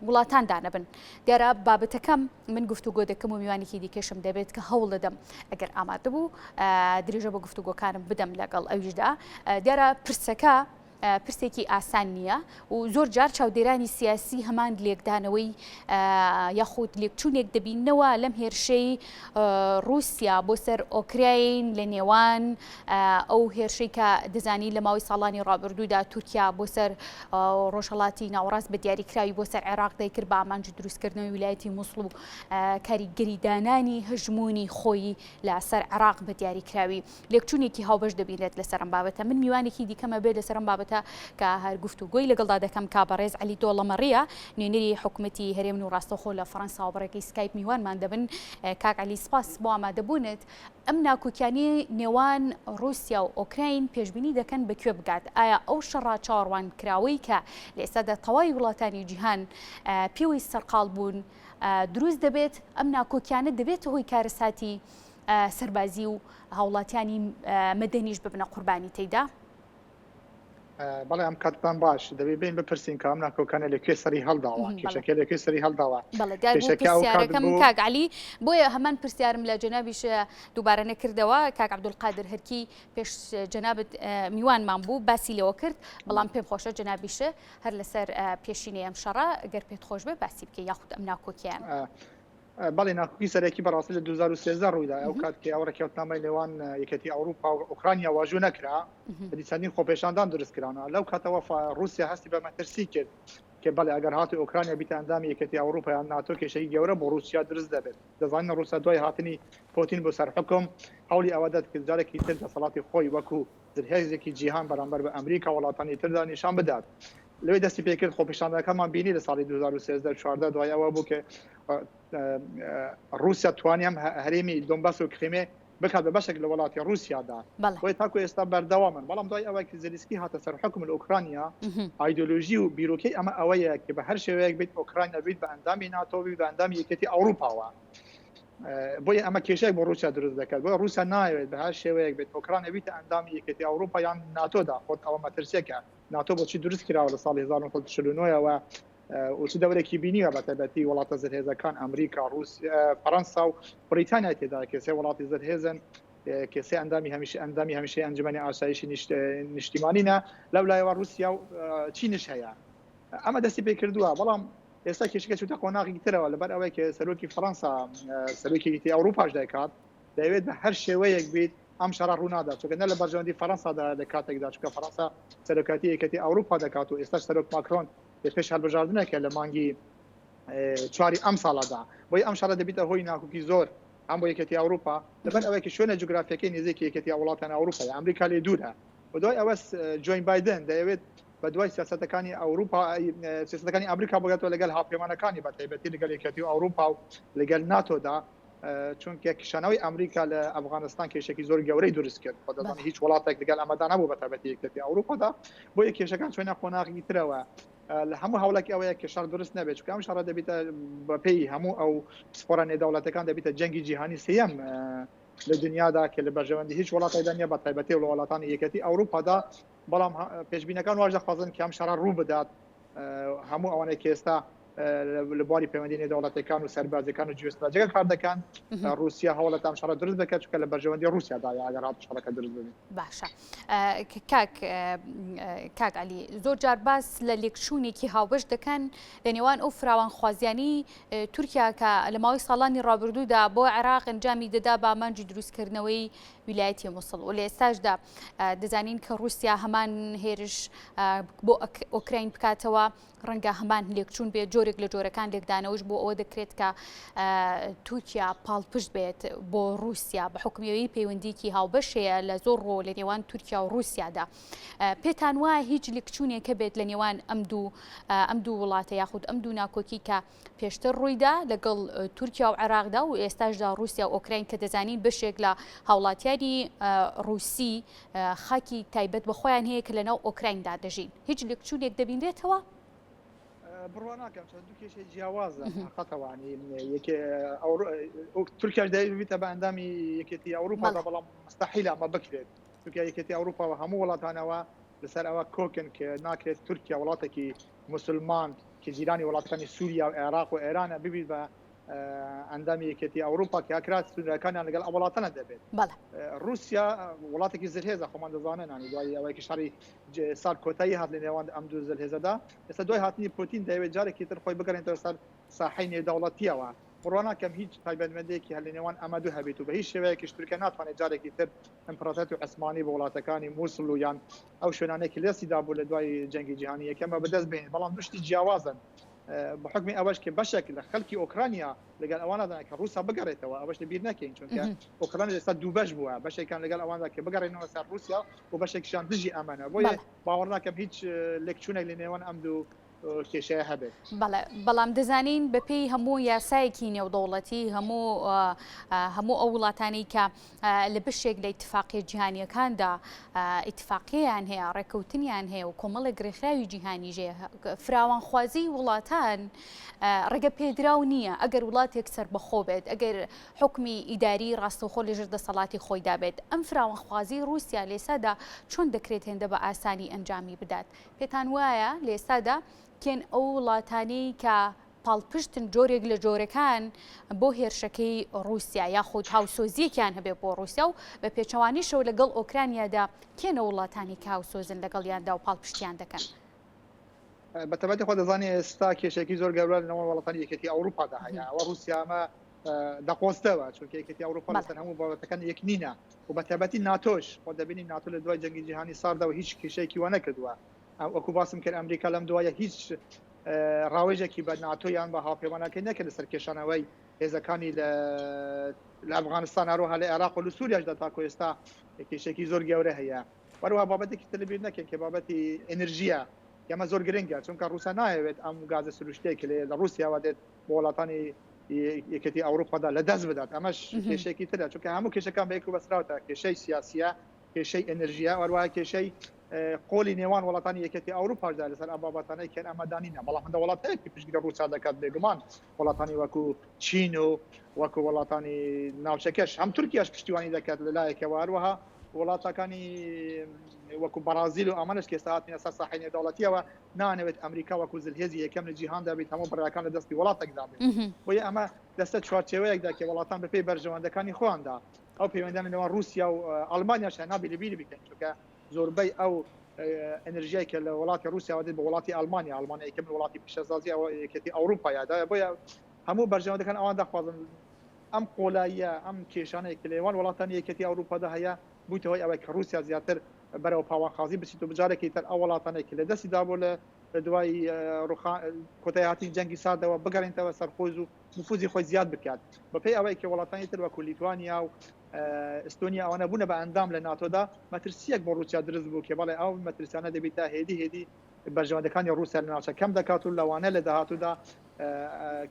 وڵاتاندا نەبن. دیارە بابەتەکەم من گفتوگۆ دەکەم و میوانێکی دیکەشم دەبێت کە هەوڵ دەدەم ئەگەر ئامادە بوو درێژە بە گفتوگۆکانم بدەم لەگەڵ ئەویشدا. دیارە پرسەکە پرسێکی ئاسان نییە و زۆر جار چاودێرانی سیاسی هەمان لێکدانەوەی یاخود لێکچوونێک دەبینەوە لەم هێرشەی رووسیا بۆ سەر ئۆکراین لە نێوان ئەو هێرشەی کە دەزانی لە ماوەی ساڵانی ڕابردوودا تورکیا بۆ سەر ڕۆژهەڵاتی ناوەڕاست بە دیاریکراوی بۆ سەر عێراق دەیکرد بە ئامانجی دروستکردنەوەی ویلایەتی مووسڵ و کاریگەریدانانی هەژمونی خۆی لە سەر عێراق بە دیاریکراوی لێکچوونێکی هاوبەش دەبینێت لەسەر ئەم بابەتە. من میوانێکی دیکەمە بێت لەسەر ئەم بابەتە کەواتە کە هەر گفتوگۆی لەگەڵدا دەکەم کا بەڕێز عەلی دۆڵەمەڕیە نوێنەری حکوومەتی هەرێمن و ڕاستەوخۆ لە فەڕەنسا و بەڕێکی سکایپ میوانمان دەبن. کاک عەلی سپاس بۆ ئامادەبوونت. ئەم ناکۆکیانی نێوان رووسیا و ئۆکراین پێشبینی دەکەن بەکوێ بگات؟ ئایا ئەو شەڕا چاوەڕوان کراوەی کە لە ئێستادا تەواوی وڵاتانی جیهان پێوەی سەرقاڵ بوون دروست دەبێت؟ ئەم ناکۆکیانە دەبێت هۆی کارەساتی سەربازی و هاوڵاتیانی مەدەنیش ببنە قوربانی تێیدا؟ بەڵێ ئەم کاتتان باش دەبێ بین بپرسین کە ئەم ناکۆکانە لەکوێ سەری هەڵداوە کێشەکە لەکوێ سەری هەڵداوە. پرسیارەکەم کاک عەلی بۆیە هەمان پرسیارم لە جەنابیش دووبارە نەکردەوە. کاک عەبدولقادر هەرکی پێش جەنابت میوانمان بوو باسی لەوە کرد، بەڵام پێم خۆشە جەنابیشە هەر لەسەر پێشینەی ئەم شەڕە گەر پێت خۆش بێ باسی بکە یاخود ئەم ناکۆکیان. بەڵێ ناکۆکی سەرەکی بەڕاستی لە 2013 ڕوویدا ئەو کات کە ئەو ڕێککەوتنامەی نێوان یەکێتی ئەوروپا و ئوکرانیا واژوو نەکرا دیسانین خۆپێشاندان دروست کراوە. لەو کاتەوە رووسیا هەستی بە مەترسی کرد کە بەڵێ ئەگەر هاتی ئوکرانیا بیتە ئەندامی یەکێتی ئەوروپا یان ناتۆ کێشەی گەورە بۆ رووسیا دروست دەبێت. دەزانین رووسیا دوای هاتنی پۆتین بۆ سەر حکم هەوڵی ئەوە دەست کرد جارێکی تر دەسەڵاتی خۆی وەکو هێزێکی جیهان بەرامبەر بە ئەمریکا وڵاتانی تردا نیشان بدات. لەوەی دەستی پێکرد خۆپێشاندنەکەمان بینی لە ساڵی 2013 دوای ئەوە بوو کە رووسیا توانیم هەرێمی دۆنباس و کریمێ بکات بە بەشێک لە وڵاتی رووسیادا. بۆیە تاکو ئێستا بەردەوامن، بەڵام دوای ئەوەی کە زێلینسکی هاتە سەر حکم لە ئوکرانیا ئایدۆلۆژی و بیرۆکەی ئەمە ئەوەیە کە بە هەر شێوەیەک بێت ئوکرانیا بێت بە ئەندامی ناتۆ بێت بە ئەندامی یەکێتی ئەوروپاوە. بۆیە ئەمە کێشەیە بۆ رووسیا دروست دەکات. بۆ رووسیا نایەوێت بە هەر شێوەیەک بێت ئوکرانیا بیتە ئەندامی یەکێتی ئەوروپا یان ناتۆدا. خۆت ئەوە مەترسیەکە ناتۆ بۆچی دروست کراوە لە ساڵی 1949ەوە وچ دەورێکی بینیوە بە تایبەتی وڵاتە زەرهێزەکان ئەمریکا، رووسیا، فەڕەنسا و بریتانیا تێدا کە سێ وڵاتی زەرهێزن کە سێ ئەندامی هەمیشەی ئەنجومەنی ئاسایشی نیشتیمانینە. لەو لایەوە رووسیا و چینش هەیە. ئەمە دەستی پێ کردووە، بەڵام ئێستا کێشەکە چوتە قۆناغی ترەوە لەبەر ئەوەی کە سەرۆکی فەڕەنسا سەرۆکێتی ئەوروپاش دەکات دەیەوێت بە هەر شێوەیەک بیت ئەم شەڕە ڕوونادا، چونکە نە لە بەرژەوەندی فەڕەنسادا لە کاتێکدا چونکە فەڕەنسا سەرۆکاتی یەکێتی ئەوروپا دەکات و ئێستا سەرۆک ماکرۆن پێش هەڵبژاردنەکە لە مانگی 4 ئەم ساڵەدا. بۆی ئەم شەڕە دەبێتە هۆی ناکۆکی زۆر ئەم بۆ یەکێتی ئەوروپا لەبەر ئەوەی کە شوێنە جوگرافیەکەی نزیکی یەکێتی وڵاتانی ئەوروپای ئەمریکا لێ دوورە. بەدوای ئەوە جۆین بایدن دەیەوێت بە دوای سیاسەتەکانی ئەوروپا سیاسەتەکانی ئەمریکا بگاتەوە لەگەڵ هاوپەیمانەکانی بە تایبەتی لەگەڵ یەکێتی ئەوروپا و لەگەڵ ناتۆدا، چونکە کشانەوەی ئەمریکا لە ئەفغانستان کێشێکی زۆر گەورەی دروست کرد. خۆ دەزانێت هیچ وڵاتێک لەگەڵ ئەمەدا نەبوو بە تایبەتی یەکێتی ئەوروپادا. بۆیە کێشەکان چۆنە قۆناغی ترەوە لە هەموو هەوڵێکی ئەوەیە کە شەڕ دروست نەبێت، چونکە ئەم شەڕە دەبێتە بەپێی هەموو ئەو سپۆرە نێودەوڵەتەکان دەبێتە جەنگی جیهانی سێەم لە دنیادا کە لە بەرژەوەندی هیچ وڵاتێکدا نییە بە تایبەتی لە وڵاتانی یەکێتی ئەوروپادا. بەڵام پێشبینەکان واژ دەخوازن کە ئەم شەڕە ڕوو بدات هەموو ئەوانەی کە ئێستا لە بواری پەیوەندی نێودەوڵەتەکان و سەربازەکان و جیۆستراتیجیەکە کار دەکەن رووسیا هەوڵەت ئەم شەڕە دروست دەکات چونکە لە بەرژەوەندی رووسیادایە ئەگەر هات شەڕەکە دروست بێت. باشە کاک عەلی زۆر جار باس لە لێکچوونێکی هاوبەش دەکەن لە نێوان ئەو فراوان خوازیانی تورکیا کە لە ماوەی ساڵانی ڕابردوودا بۆ عێراق ئەنجامی دەدا بە ئامانجی دروستکردنەوەی ویلایەتی مووسڵ و لە ئێستاشدا دەزانین کە رووسیا هەمان هێرش بۆ ئۆکراین بکاتەوە ڕەنگە هەمان لێکچوون بێت جۆرێک لە جۆرەکان لێکدانەوەش بۆ ئەوە دەکرێت کە تورکیا پاڵپشت بێت بۆ رووسیا بە حکومیەوەی پەیوەندیکی هاوبەشەیە لە زۆر ڕۆ لە نێوان تورکیا و رووسیادا. پێتان وایە هیچ لێکچوونێکە بێت لە نێوان ئەم دوو وڵاتە یاخود ئەم دوو ناکۆکی کە پێشتر ڕوویدا لەگەڵ تورکیا و عێراقدا و ئێستاشدا رووسیا و ئۆکراین کە دەزانین بەشێک لە هاوڵاتیانی رووسی خاکی تایبەت بە خۆیان هەیە کە لەناو ئۆکرایندا دەژین، هیچ لێکچوونێک دەبینرێتەوە؟ بڕوا ناکەم چون دوو کێشەی جیاوازە قەتەوانی تورکیاش دەبێتە بە ئەندامی یەکێتی ئەوروپا، بەڵام مستەحیلە ئەمە بکرێت چونکە یەکێتی ئەوروپا و هەموو وڵاتانەوە لەسەر ئەوە کۆکن کە ناکرێت تورکیا وڵاتێکی مسلمان کە جیرانی وڵاتەکانی سووریا و عێراق و ئێرانە ببیت بە ئەندامی یەکێتی ئەوروپا کە ئاکرات سنوورەکانیان لەگەڵ ئەو وڵاتانە دەبێت. رووسیا وڵاتێکی زەرهێزە خۆمان دەزانن دوای ئەوەی کە شەڕی ساڵ کۆتایی هات لە نێوان ئەم دوو زەرهێزەدا ئێستا دوای هاتنی پۆتین دەیەوێت جارێکی تر خۆی بگەڕێنەوە سەر ساحەی نێودەوڵەتیەوە. بڕوا ناکەم هیچ تایبەتمەندێکی هەر لە نێوان ئەمە دوو هەبێت و بە هیچ شێوەیەکیش تورکیا ناتوانێت جارێکی تر ئیمپراتۆری عوسمانی بە وڵاتەکانی مووسڵ و یان ئەو شوێنانێکی لەسیدا بوو لە دوای جەنگی جیهانی یەکەمە بەدەست بێنێت. بەڵام دوشتی جیاوازن بحكم ئەوەش کە بەشێک لە خەڵکی ئۆکرانیا لەگەڵ ئەوانەدا کە ڕووسیا بگەڕێتەوە ئەوەش لەبیر نەکەین چونکە ئۆکران لەسەر دوو بەش بووە بەشێکان لەگەڵ ئەواندا کە بگەڕێنەوە سەر ڕووسیا و بەشێکیان دژی ئەمانە بۆیە باوەڕ ناکەم هیچ لێکچوونێک لە نێوان ئەم دوو کێشەیە هەبێت. بەڵام دەزانین بەپێی هەموو یاسایەکی نێودەوڵەتی هەموو ئەو وڵاتانی کە لە بشێک لە ئیتفاقیە جیهانیەکاندا ئیتفاقیەیان هەیە ڕێکەوتنیان هەیە و کۆمەڵێک گرێخراوی جیهانیژەیە فراوانخوازی وڵاتان ڕێگە پێدراو نییە ئەگەر وڵاتێک سەربەخۆ بێت ئەگەر حکمی ئیداری ڕاستەوخۆ لەژێر دەسەڵاتی خۆیدا بێت ئەم فراوانخوازی رووسیا لێسادا چۆن دەکرێت هێندە بە ئاسانی ئەنجامی بدات پێتان وایە لێسادا کێن ئەو وڵاتانەی کە پاڵپشتن جۆرێک لە جۆرەکان بۆ هێرشەکەی رووسیا یاخود هاوسۆزیەکیان هەبێت بۆ رووسیا و بە پێچەوانیشەوە لەگەڵ ئۆکرانیادا کێنە وڵاتانی کە هاوسۆزن لەگەڵیاندا و پاڵپشتیان دەکەن. بەتەبەتی خۆ دەزانێت ئێستا کێشێکی زۆر گەورە لەنەوە وڵاتانی یەکێتی ئەوروپادا هەیە ئەوە رووسیامە دەقۆستەوە چونکە یەکێتی ئەوروپا لەسەر هەموو بابەتەکان یەک نینە و بەتەبەتی ناتۆش خۆ دەبینی ناتۆ لە دوای جەنگی جیهانی ساردەوە هیچ کێشەیەکی وە نەکردووە وەکو باسم کرد ئەمریکا لەم دوایە هیچ ڕاوێژێکی بە ناتۆیان بە هاوپەیمانەکەی نەکرد لەسەر کێشانەوەی هێزەکانی لە ئەفغانستان هەروەها لە عێراق و لە سووریاشدا تاکو ئێستا کێشێکی زۆر گەورە هەیە وەروها بابەتێکی تەلەبیر نەکەن کە بابەتی ئەنرژیە ئەمە زۆر گرنگە چونکە رووسیا نایەوێت ئەم گازە سروشتێک لە رووسیاوە دێت بۆ وڵاتانی یەکێتی ئەوروپادا لە دەست بدات ئەمەش کێشێکی ترە چونکە هەموو کێشەکان بە یەک بەسراوتە کێشەی سیاسیە کێشەی ئەنرژیە وەروها کێشەی قۆلی نێوان وڵاتانی یەکێتی ئەوروپاشدا لەسەر ئەم بابەتانەی کە ئەمەدانینە بەڵام هەندە وڵاتەیەکی پشتگیری رووسیا دەکات بێگومان وڵاتانی وەکو چین و وەکو وڵاتانی ناوچەکەش هەم تورکیاش پشتیوانی دەکات لەلایەکەوە هەروەها وڵاتەکانی وەکو بەرازیل و ئەمانش کە ئێستا هاتنە سەر ساحەی نێودەوڵەتیەوە نانەوێت ئەمریکا وەکو زلهێزی یەکەم لە جیهاندا بێت هەموو بڕیاکان لە دەستی وڵاتێکدا بێت بۆیە ئەمە دەستە چوارچێوەیەکدا کە وڵاتان بەپێی بەرژەوەندەکانی خۆیاندا ئەو پەیوەندیان لەنێوان رووسیا و ئەڵمانیاش نابی لەبیری بکەین چونکە زۆربەی ئەو ئەنرژیای کە لە وڵاتی رووسیا دێت بە وڵاتی ئەڵمانیا ئەڵمانیەکەم وڵاتی پیشەسازی یەکێتی ئەوروپایدا بۆیە هەموو بەرژەوەندەکان ئەوان دەخوازن ئەم قۆلاییە ئەم کێشانەیە کە لێوان وڵاتانی یەکێتی ئەوروپادا هەیە بوویتەوەی ئەوەی کە رووسیا زیاتر بەرەو پاوانخوازی بچیت و بجارێکی تر ئەو وڵاتانێکی لە دەستی دابوو لە دوای کۆتایی هاتی جەنگی ساردەوە بگەڕێنەوە سەرخۆز و نفوذی خۆی زیاد بکات بەپێی ئەوەی کە وڵاتانی تر وەکو لیتوانیا و ئەستۆنیا ئەوانە بوونە بە ئەندام لە ناتۆدا مەترسیەک بۆ رووسیا دروست بوو کە بەڵێ ئەو مەترسیانە دەبێت تا هێدی بەرژەوەندەکانی رووسیا لە ناوچە کەم دەکات و لەوانە لە داهاتوودا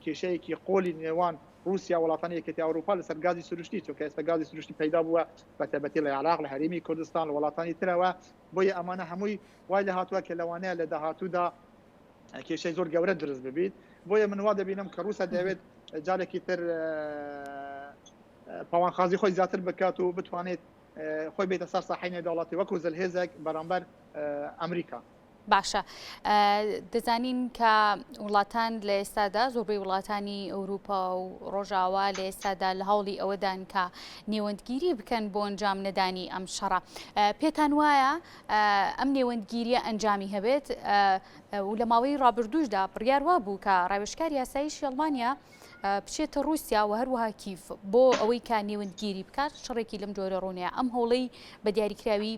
کێشەیەکی قۆلی نێوان رووسیا وڵاتانی یەکێتی ئەوروپا لەسەر گازی سروشتی چونکە ئێستا گازی سروشتی پەیدا بووە بەتەبەتی لە عێراق لە هەرێمی کوردستان لە وڵاتانی ترەوە بۆیە ئەمانە هەمووی وای لە هاتووە کە لەوانەیە لە داهاتوودا کێشەی زۆر گەورە دروست ببیت بۆیە من وا دەبینم کە رووسیا دەوێت جارێکی تر پاوانخوازی خۆی زیاتر بکات و بتوانێت خۆی بێتە سەر ساحەی نێودەوڵەتی وەکو زلهێزێک بەرامبەر ئەمریکا. باشە دەزانین کە وڵاتان لە ئێستادا زۆربەی وڵاتانی ئەوروپا و ڕۆژاوا لە ئێستادا لە هەوڵی ئەوەدان کە نێوەندگیری بکەن بۆ ئەنجام نەدانی ئەم شەڕە پێتان وایە ئەم نێوەندگیریە ئەنجامی هەبێت و لە ماوەی ڕابردووشدا بڕیار وا بوو کە ڕاوێژکاری یاساییشی ئەڵمانیا بچێتە رووسیا و هەروەها کیف بۆ ئەوەی کە نێوەندگیری بکات شەڕێکی لەم جۆرە ڕوونەیە ئەم هەوڵەی بە دیاریکراوی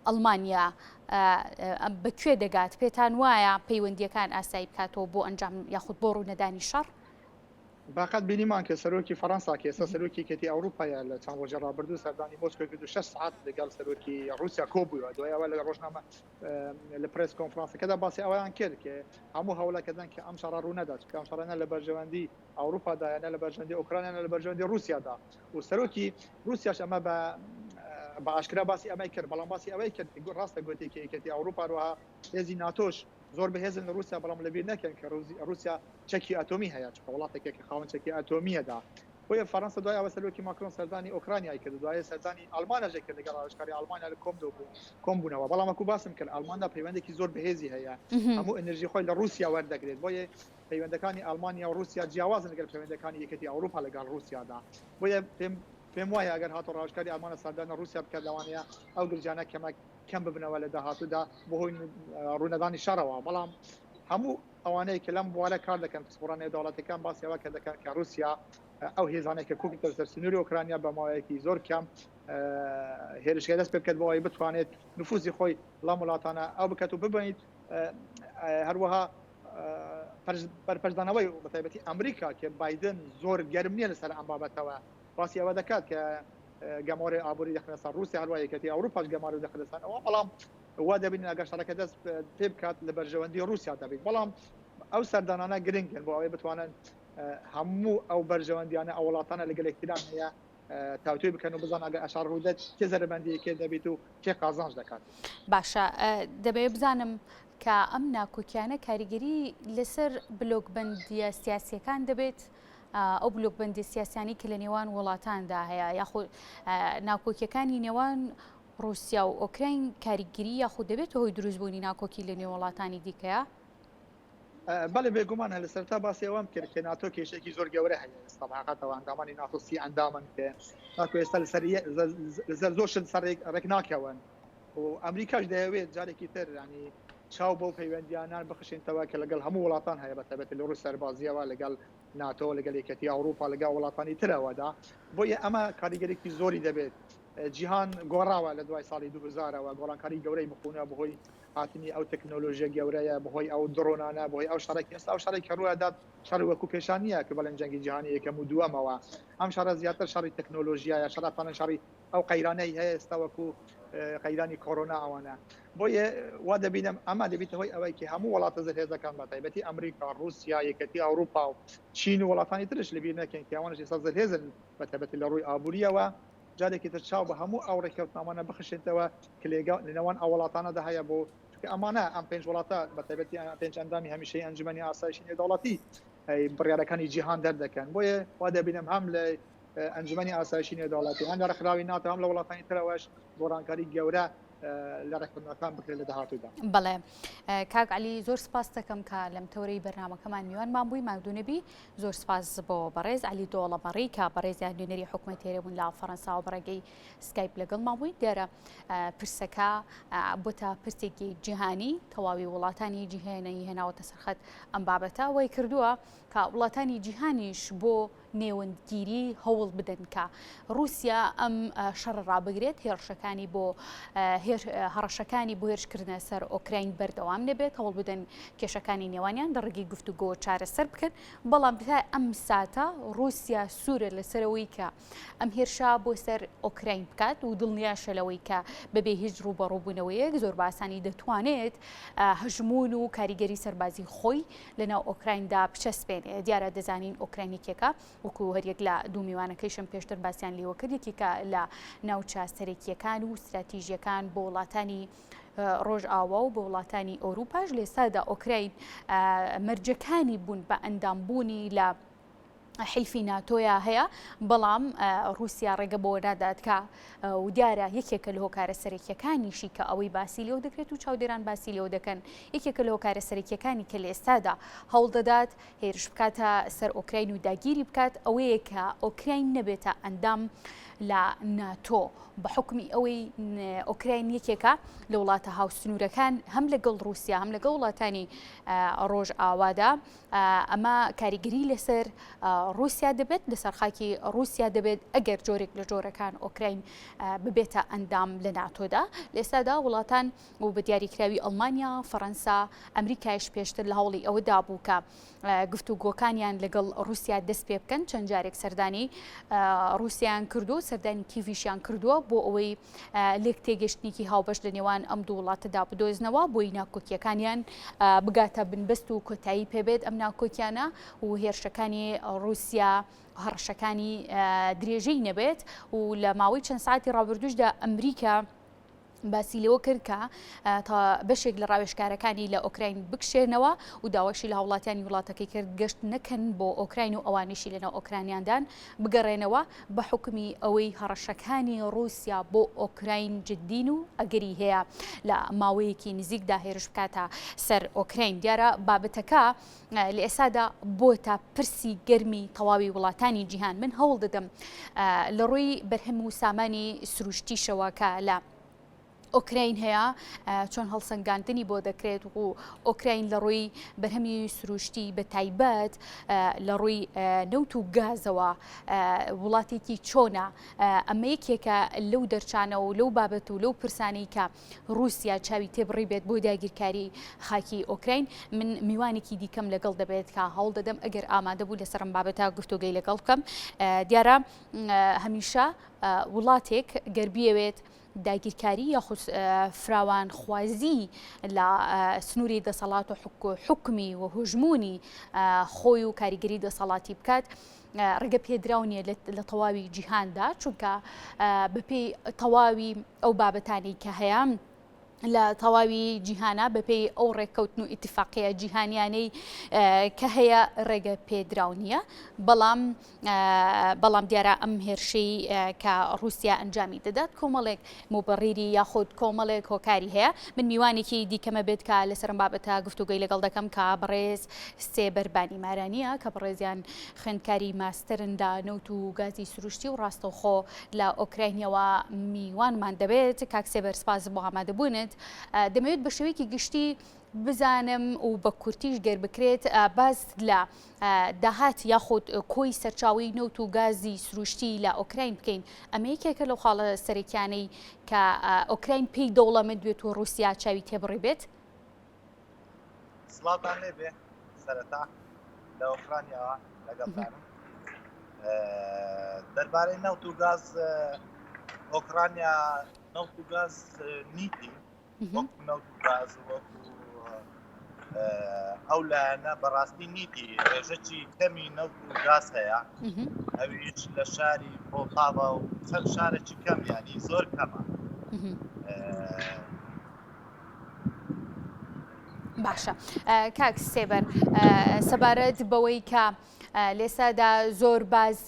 ئەڵمانیا بەکوێ دەگات پێتان وایە پەیوەندیەکان ئاسایی بکاتەوە بۆ ئەنجام یاخود بۆ ڕوونەدانی شەڕ باقەت بینیمان کە سەرۆکی فەڕەنسا کە ئێستا سەرۆکی یەکێتی ئەوروپایە لە چەند ڕۆژە ڕابردوو سەردانی مۆسکۆ کرد و 6 ساعت لەگەڵ سەرۆکی رووسیا کۆبووە دوای ئەوە لە ڕۆژنامە لە پرێس کۆنفرانسەکەدا باسی ئەویان کرد کە هەموو هەوڵەکەدان کە ئەم شەڕە ڕوونەدات کە ئەم شەڕە لە بەرژەوەندی ئەوروپادا یانە لە بەرژەوەندی ئوکرانیا لە بەرژەوەندی رووسیادا و سەرۆکی رووسیاش ئەمە بە ئاشکرا باسی ئەمەی کرد بەڵام باسی ئەوەی کرد ڕاستە گوتی کە یەکێتی ئەوروپا ڕۆها هێزی ناتۆش زۆر بەهێزن لە رووسیا بەڵام لەبیر نەکەن کە رووسیا چەکی ئەتۆمی هەیە چونکە وڵاتێکێکی خاوەن چەکی ئەتۆمیەدا بۆیە فەڕەنسا دوای ئەوە سەرۆکی ماکرۆن سەردانی ئۆکرانیای کرد دوای سەردانی ئەڵمانیش کرد لەگەڵ ڕاوێژکاری ئەڵمانیا لە کۆم بوونەوە بەڵام وەکو باسم کرد ئەڵمانیا پەیوەندێکی زۆر بەهێزی هەیە هەموو ئەنرژی خۆی لە رووسیا وەردەگرێت بۆیە پەیوەندەکانی ئەڵمانیا و رووسیا جیاوازن لەگەڵ پەیوەندەکانی یەکێتی ئەوروپا لەگەڵ رووسیادا بۆیە پێم وایە ئەگەر هاتۆ ڕاوێژکاری ئەڵمانە سەردانی رووسیا بکات لەوانەیە ئەو گرجانە کەم ببنەوە لە داهاتوودا بۆ هۆی ڕوونەدانی شەڕەوە بەڵام هەموو ئەوانەیە کە لەم بوارە کار دەکەن پسپۆرە نێودەوڵەتەکان باسیەوە کە دەکەن کە رووسیا ئەو هێزانێک کە کوکتە سەر سنووری ئۆکرانیا بە ماوەیەکی زۆر کەم هێرشگای دەست پێ بکات بۆ ئەوەی بتوانێت نفوذی خۆی لەم وڵاتانە ئەو بکات و ببینیت هەروەها بەرپەرزدانەوەی بە تایبەتی ئەمریکا کە بایدن زۆر گەرم نییە لەسەر ئەم بابەتەوە باسی ئەوە دەکات کە گەمۆری ئابووری دەخنە سەر رووسیا هەروە یەکەتی ئەوروپاش گەماری دەخنە سەر ئەوە بەڵام وا دەبین ئەگەر شەڕەکە دەست پێ بکات لە بەرژەوەندی رووسیا دەبێت بەڵام ئەو سەردانانە گرنگن بۆ ئەوەی بتوانن هەموو ئەو بەرژەوەندیانە ئەو وڵاتانە لەگەل یەکتران هەیە تاوتوی بکەن و بزان ئەگەر ئەشار ڕوودەت کێ زەربەندیەکێ دەبێت و کێ قازانج دەکات. باشە دەبێت بزانم کە ئەم ناکۆکیانە کاریگەری لەسەر بلۆکبەندیە سیاسیەکان دەبێت ئەو بلۆکبەندی سیاسیانی کە لە نێوان وڵاتاندا هەیە یاخود ناکۆکیەکانی نێوان رووسیا و ئۆکراین کاریگەری یاخود دەبێت هۆی دروستبوونی ناکۆکی لە نێو وڵاتانی دیکەیە؟ بەڵێ بێگومان هە لەسەرتا باسی ئەوەم کرد کە ناتۆ کێشێکی زۆر گەورە هەیە ئێستا بەحقیقەتەوە ئەندامانی ناتۆ سی ئەندامن کە ناتۆ ئێستا لەسەر زۆر شت ڕێک ناکەون و ئەمریکاش دەیەوێت جارێکی تر ینی چاو بۆ پەیوەندیانان بخشێنەوە کە لەگەڵ هەموو وڵاتان هەیە بەتایبەتی لە ڕووی سەربازیەوە لەگەڵ ناتۆ لەگەڵ یەکەتی ئەوروپا لەگەڵ وڵاتانی ترەوەدا بۆیە ئەمە کاریگەرێکی زۆری دەبێت جیهان گۆڕاوە لە دوای ساڵی 2000ەوە گۆڕانکاری گەورەی بخونە بەهۆی هاتنی ئەو تەکنۆلۆژیە گەورەیە بەهۆی ئەو درۆنانە بەهۆی ئەو شارێکی ئێستا ئەو شارێک کە ڕوودات شار وەکو پێشانیە کە بەڵێن جەنگی جیهانی یەکەم و دووەمەوە ئەم شارە زیاتر شاری تەکنۆلۆژیایە شاراتانە شاری ئەو قەیرانەی هەیە ئێستا وەکو قەیرانی کۆرۆنا ئەوانە بۆیە وا دەبینم ئەمە دەبێتەوەی ئەوەی کە هەموو وڵاتە زەرهێزەکان بە تایبەتی ئەمریکا رووسیا یەکەتی ئەوروپا و چین و وڵاتانی ترش لەبیر نەکەن کە ئەوانش ئێستا زەرهێزن بە تایبەتی لە ڕووی ئابووریەوە جارێکی تر چاو بە هەموو ئەو ڕێککەوتنامانە بخشێتەوە کە لەنێوان ئەو وڵاتانەدا هەیە بۆ ئەمانە ئەم پێنج وڵاتە بە تایبەتی پێنج ئەندامی هەمیشەی ئەنجومەنی ئاسایشی نێودەوڵەتی بڕیارەکانی جیهان دەردەکەن بۆیە وا دەبینم هەم لە ئەنجومەنی ئاسایشی نێودەوڵەتی هەم لە ڕێکخراوی ناتۆ هەم لە وڵاتانی ترەوەش گۆڕانکاری گەورە لە ڕێککەوتنەکان بکرێت لە داهاتوودا. بەڵێ کاک عەلی زۆر سپاس دەکەم کە لەم تەورەی بەرنامەکەمان میوانمان بووی ماودونەبی زۆر سپاس بۆ بەڕێز عەلی دۆڵەمەڕی کە بەڕێزیان نوێنەری حکوومەت تێرەبوون لە فەڕەنسا و بەڕێگەی سکایپ لەگەڵمان بووی دیارە پرسەکە بۆتە پرسێکی جیهانی تەواوی وڵاتانی جیهانی هێناوەتە سەرخەت ئەم بابەتە وای کردووە کە وڵاتانی جیهانیش بۆ نێوەندگیری هەوڵ بدەن کە رووسیا ئەم شەڕ ڕابگرێت هێرشەکانی بۆ هەڕەشەکانی بۆ هێرشکردنە سەر ئۆکراین بەردەوام نەبێت هەوڵ بدەن کێشەکانی نێوانیان لە ڕێگەی گفتوگۆ چارەسەر بکەن بەڵام ئەم ساتە رووسیا سوورە لەسەرەوەی کە ئەم هێرشا بۆ سەر ئۆکراین بکات و دڵنیاشە لەوەی کە بەبێ هیچ ڕوبەڕووبوونەوەیەک زۆر باسانی دەتوانێت هەژمون و کاریگەری سەربازی خۆی لەناو ئۆکرایندا بچەسپێنێ دیارە دەزانین ئۆکراینێکێکە وەکو هەریەک لە دوو میوانەکەیشم پێشتر باسییان لێوە کردێکی کە لە ناوچە سەرەکیەکان و استراتیژیەکان بۆ وڵاتانی ڕۆژئاوا و بە وڵاتانی ئەوروپاش لێسادا ئۆکراین مەرجەکانی بوون بە ئەندامبوونی لە حیلفی ناتۆیا هەیە بەڵام رووسیا ڕێگە بۆ نادات کە و دیارە یەکێکە لە هۆکارە سەرەکیەکانیشی کە ئەوەی باسی لێو دەکرێت و چاودێران باسی لێو دەکەن یەکێکە لە هۆکارە سەرەکیەکانی کە لە ئێستادا هەوڵ دەدات هێرش بکاتە سەر ئۆکراین و داگیری بکات ئەوەیە کە ئۆکراین نەبێتە ئەندام لە ناتۆ بە حکمی ئەوەی ئۆکراین یەکێکە لە وڵاتە هاوسنوورەکان هەم لەگەڵ رووسیا هەم لەگەڵ وڵاتانی ڕۆژ ئاوادا ئەمە کاریگەری لەسەر رووسیا دەبێت لەسەر خاکی رووسیا دەبێت ئەگەر جۆرێک لە جۆرەکان ئۆکراین ببێتە ئەندام لە ناتۆدا لێستادا وڵاتان و بە دیاریکراوی ئەڵمانیا فەڕەنسا ئەمریکایش پێشتر لە هەوڵی ئەوەدا بوو کە گفتوگۆکانیان لەگەڵ رووسیا دەست پێ بکەن چەند جارێک سەردانی رووسیان کردو سەردانی کیڤیشیان کردووە بۆ ئەوەی لێک تێگەشتنێکی هاوبەش لە نێوان ئەم دوو وڵاتەدا بدۆزنەوە بۆی ناکۆکیەکانیان بگاتە بنبەست و کۆتایی پێبێت ئەم ناکۆکیانە و هێرشەکانی رووسیا هەڕەشەکانی درێژەی نەبێت و لە ماوەی چەند ساعتی ڕابردوشدا ئەمریکا باسی لەوە کرد کە تا بەشێک لە ڕاوێژکارەکانی لە ئۆکراین بکشێنەوە و داواشی لە هاوڵاتیانی وڵاتەکەی کرد گەشت نەکەن بۆ ئۆکراین و ئەوانیشی لەناو ئۆکرانیاندان بگەڕێنەوە بە حکمی ئەوەی هەڕەشەکانی رووسیا بۆ ئۆکراین جددین و ئەگەری هەیە لە ماوەیەکی نزیکدا هێرش بکاتە سەر ئۆکراین دیارە بابەتەکە لە ئێسادا بۆتە پرسی گەرمی تەواوی وڵاتانی جیهان من هەوڵ دەدەم لە ڕووی بەرهەم و سامانی سروشتیشەوە کە لە ئۆکراین هەیە چۆن هەڵسەنگاندنی بۆ دەکرێت و ئۆکراین لە ڕووی بەرهەمی سروشتی بە تایبەت لە ڕووی نەوت و گازەوە وڵاتێکی چۆنە ئەمە یەکێکە لەو دەرچانە و لەو بابەت و لەو پرسانەی کە رووسیا چاوی تێبڕی بێت بۆ داگیرکاری خاکی ئۆکراین من میوانێکی دیکەم لەگەڵ دەبێت کە هەوڵ دەدەم ئەگەر ئامادە بوو لەسەرم بابەتە گفتوگەی لەگەڵ بکەم دیارە هەمیشە وڵاتێک گەربیەوێت داگیرکاری یاخود فراوان خوازی لە سنووری دەسەڵات و حکمی و هژمونی خۆی و کاریگەری دەسەڵاتی بکات ڕێگە پێدراونیە لە تەواوی جیهاندا چونکە بەپێی تەواوی ئەو بابەتانی کە هەیە لە تەواوی جیهانە بەپێی ئەو ڕێککەوتن و ئیتیفاقیە جیهانیانەی کە هەیە ڕێگە پێدراونیە بەڵام دیارە ئەم هێرشەی کە رووسیا ئەنجامی دەدات کۆمەڵێک موبەڕیری یاخود کۆمەڵێک هۆکاری هەیە من میوانێکی دیکەمە بێت کە لەسەرم بابەتە گفتوگەی لەگەڵ دەکەم کە بەڕێز سێبەر بانیمارانیە کە بەڕێزیان خوێندکاری ماستەرندا نەوت و گازی سروشتی و ڕاستەوخۆ لە ئۆکراینەوە میوانمان دەبێت کاک سێبەر سپاس بۆ ئامادەبوونت دەمەوێت بە شێوەیەکی گشتی بزانم و بە کورتیش گەر بکرێت باز لە داهات یاخود کۆی سەرچاوی نەوت و گازی سروشتی لە ئۆکراین بکەین ئەمە یەکێکە لەو خاڵە سەرەکیانەی کە ئۆکراین پێی دەوڵەمەند بێت و رووسیا چاوی تێبڕی بێت سڵاتان لێبێ سەرەتا لە ئۆکرانیاوە لەگەڵتانم دەربارەی نەوت و گاز ئۆکرانیا نەوت و گاز نیتی وەکو نەوت و گاز وەکو ئەو لایەنە بەڕاستی نیتی ڕێژەکی کەمی نەوت و گاز هەیە ئەویش لە شاری پۆڵتاڤە و چەند شارێکی کەم یانی زۆر کەمە باشە کاک سێبەر سەبارەت بەوەی کە لێسادا زۆر باز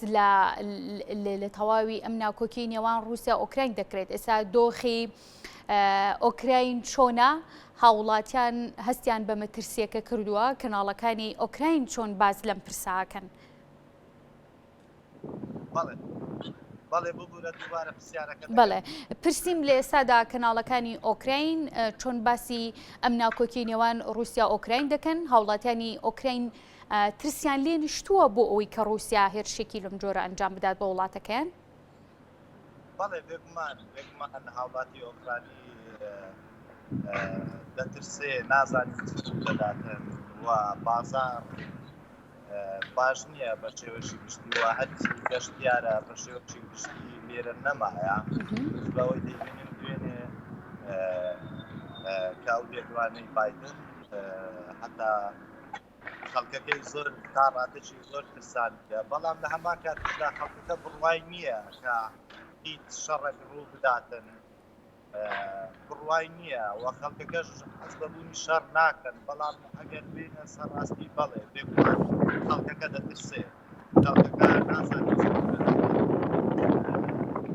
لە تەواوی ئەم ناکۆکی نێوان رووسیا ئۆکراین دەکرێت ئێستا دۆخی ئۆکراین چۆنە هاوڵاتیان هەستیان بە مەترسیەکە کردووە کەناڵەکانی ئۆکراین چۆن باز لەم پرساکەن بەڵێ پرسییم لە ئێستادا کەناڵەکانی ئۆکراین چۆن باسی ئەم ناکۆکی نێوان رووسیا ئۆکراین دەکەن هاوڵاتیانی ئۆکراین ترسیان لێ نیشتووە بۆ ئەوەی کە رووسیا هێرشێکی لەم جۆرە ئەنجام بدات بە وڵاتەکەیان بەڵێ بێگومان هاوڵاتی ئۆکرانی دەترسێ نازانین دەداتن و بازار باش نییە بە شێوەشی گشتی و هەرچی گەشتیارە بە شێوەشی گشتی لێرە نەمایە بەوەی دەبینین دوێنێ کاو لێدوانەی بایدن حتا خەڵکەکەی زۆر تاڕاتێکی زۆر ترسانیە بەڵام لە هەمان کاتدا خەڵکەکە بڕوای نییە کە هیچ شەڕێک ڕوو بداتن بڕوای نییە و خەڵکەکەش حەز بەبوونی شەڕ ناکەن بەڵام ئەگەر بینە سەرڕاستی بەڵێ بێگومان خەڵکەکە دەترسێ خەڵکەکە نازانێت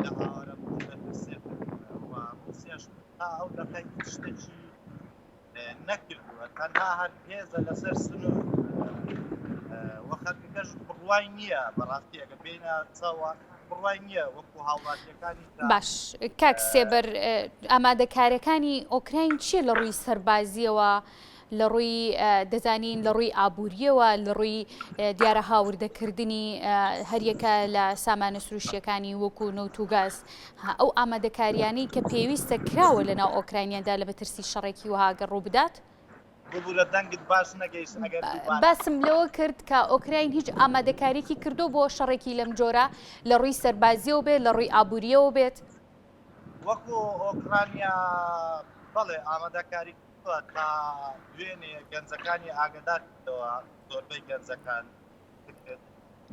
لە هاوارە بوون دەترسێت و رووسیاش تا ئەو دەقەی هیچ شتێکی نەکردووە تەنها هەر هێزە لەسەر سنوور وە خەڵکەکەش بڕوای نییە بەڕاستی ئەگە بینە چاوە بڕوای نییە وەکو هاوڵاتیەکانی باش کاک سێبەر ئامادەکاریەکانی ئۆکراین چیە لە ڕووی سەربازیەوە لە ڕووی دەزانین لە ڕووی ئابوووریەوە لە ڕووی دیارە هاوردەکردنی هەریەکە لە سامانە سروشتیەکانی وەکو نەوت و گاز ئەو ئامادەکاریانەی کە پێویستە کراوە لەناو ئۆکراینیاندا لە مەترسی شەڕێکی وهاگە ڕوو بدات باسم لەوە کرد کە ئۆکراین هیچ ئامادەکاریکی کردو بۆ شەڕێکی لەم جۆرە لە ڕووی سەربازیەوە بێت لە ڕووی ئابوووریەوە بێت وەکو ئۆکرانیا بەڵێ ئامادەکاری تا دوێنێ گەنجەکانی ئاگدارەوە زۆربەی گەنجەکان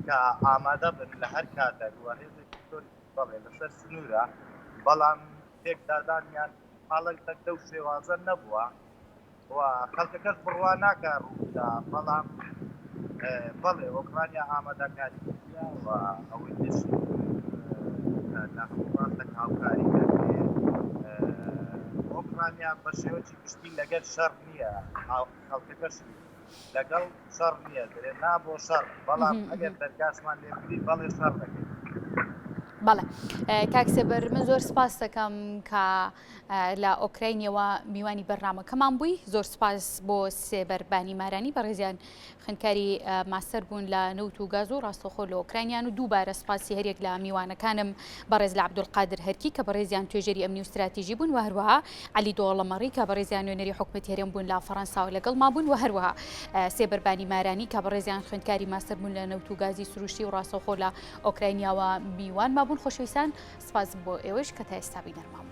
کە ئامادە بن لە هەر کاتێک بەڵێ لەسەر سنوورە بەڵام تێکدادانیان حاڵک تەکتە و شێوازە نەبووە و خەڵکەکەش بڕوا ناکە ڕوودا بەڵام بەڵێ ئۆکرانیا ئامادەکاری و ئەوەی ناخواتە هاوکاری ئۆکرانیا بە شێوەی گشتی لەگەر شەڕ نییە خەڵکەکەش لەگەڵ شەڕ نییە درێ نابۆ شەڕ بەڵام ئەگەر دەرگاسمان لێبی بەڵێ شەڕ دەکەین بەڵێ کاک سێبەر من زۆر سپاس دەکەم کە لە ئۆکراینەوە میوانی بەرنامەکەمان بووی زۆر سپاس بۆ سێبەر بانی مارانی بەڕێزیان خوێندکاری ماستەر بوون لە نەوت و گاز و ڕاستەخۆ لە ئۆکراینیان و دووبارە سپاسی هەرێک لە میوانەکانم بەڕێز لە عەبدولقادر هەرکی کە بەڕێزیان توێژەری ئەمنی و استراتیژی بوون و هەروەها عەلی دۆڵەمەڕی کە بەڕێزیان نوێنەری حکومەتی هەرێم بوون لە فەڕەنسا لەگەڵما بوون و هەروەها سێبەر بانی مارانی کە بەڕێزیان خوێندکاری ماستەر بوون لە نەوت و گازی سروشتی و ڕاستەخۆ لە ئۆکراینیاوە میوان مابوون. خۆشەویستان سپاس بۆ ئێوەش کە تا ئێستا بینەرمان.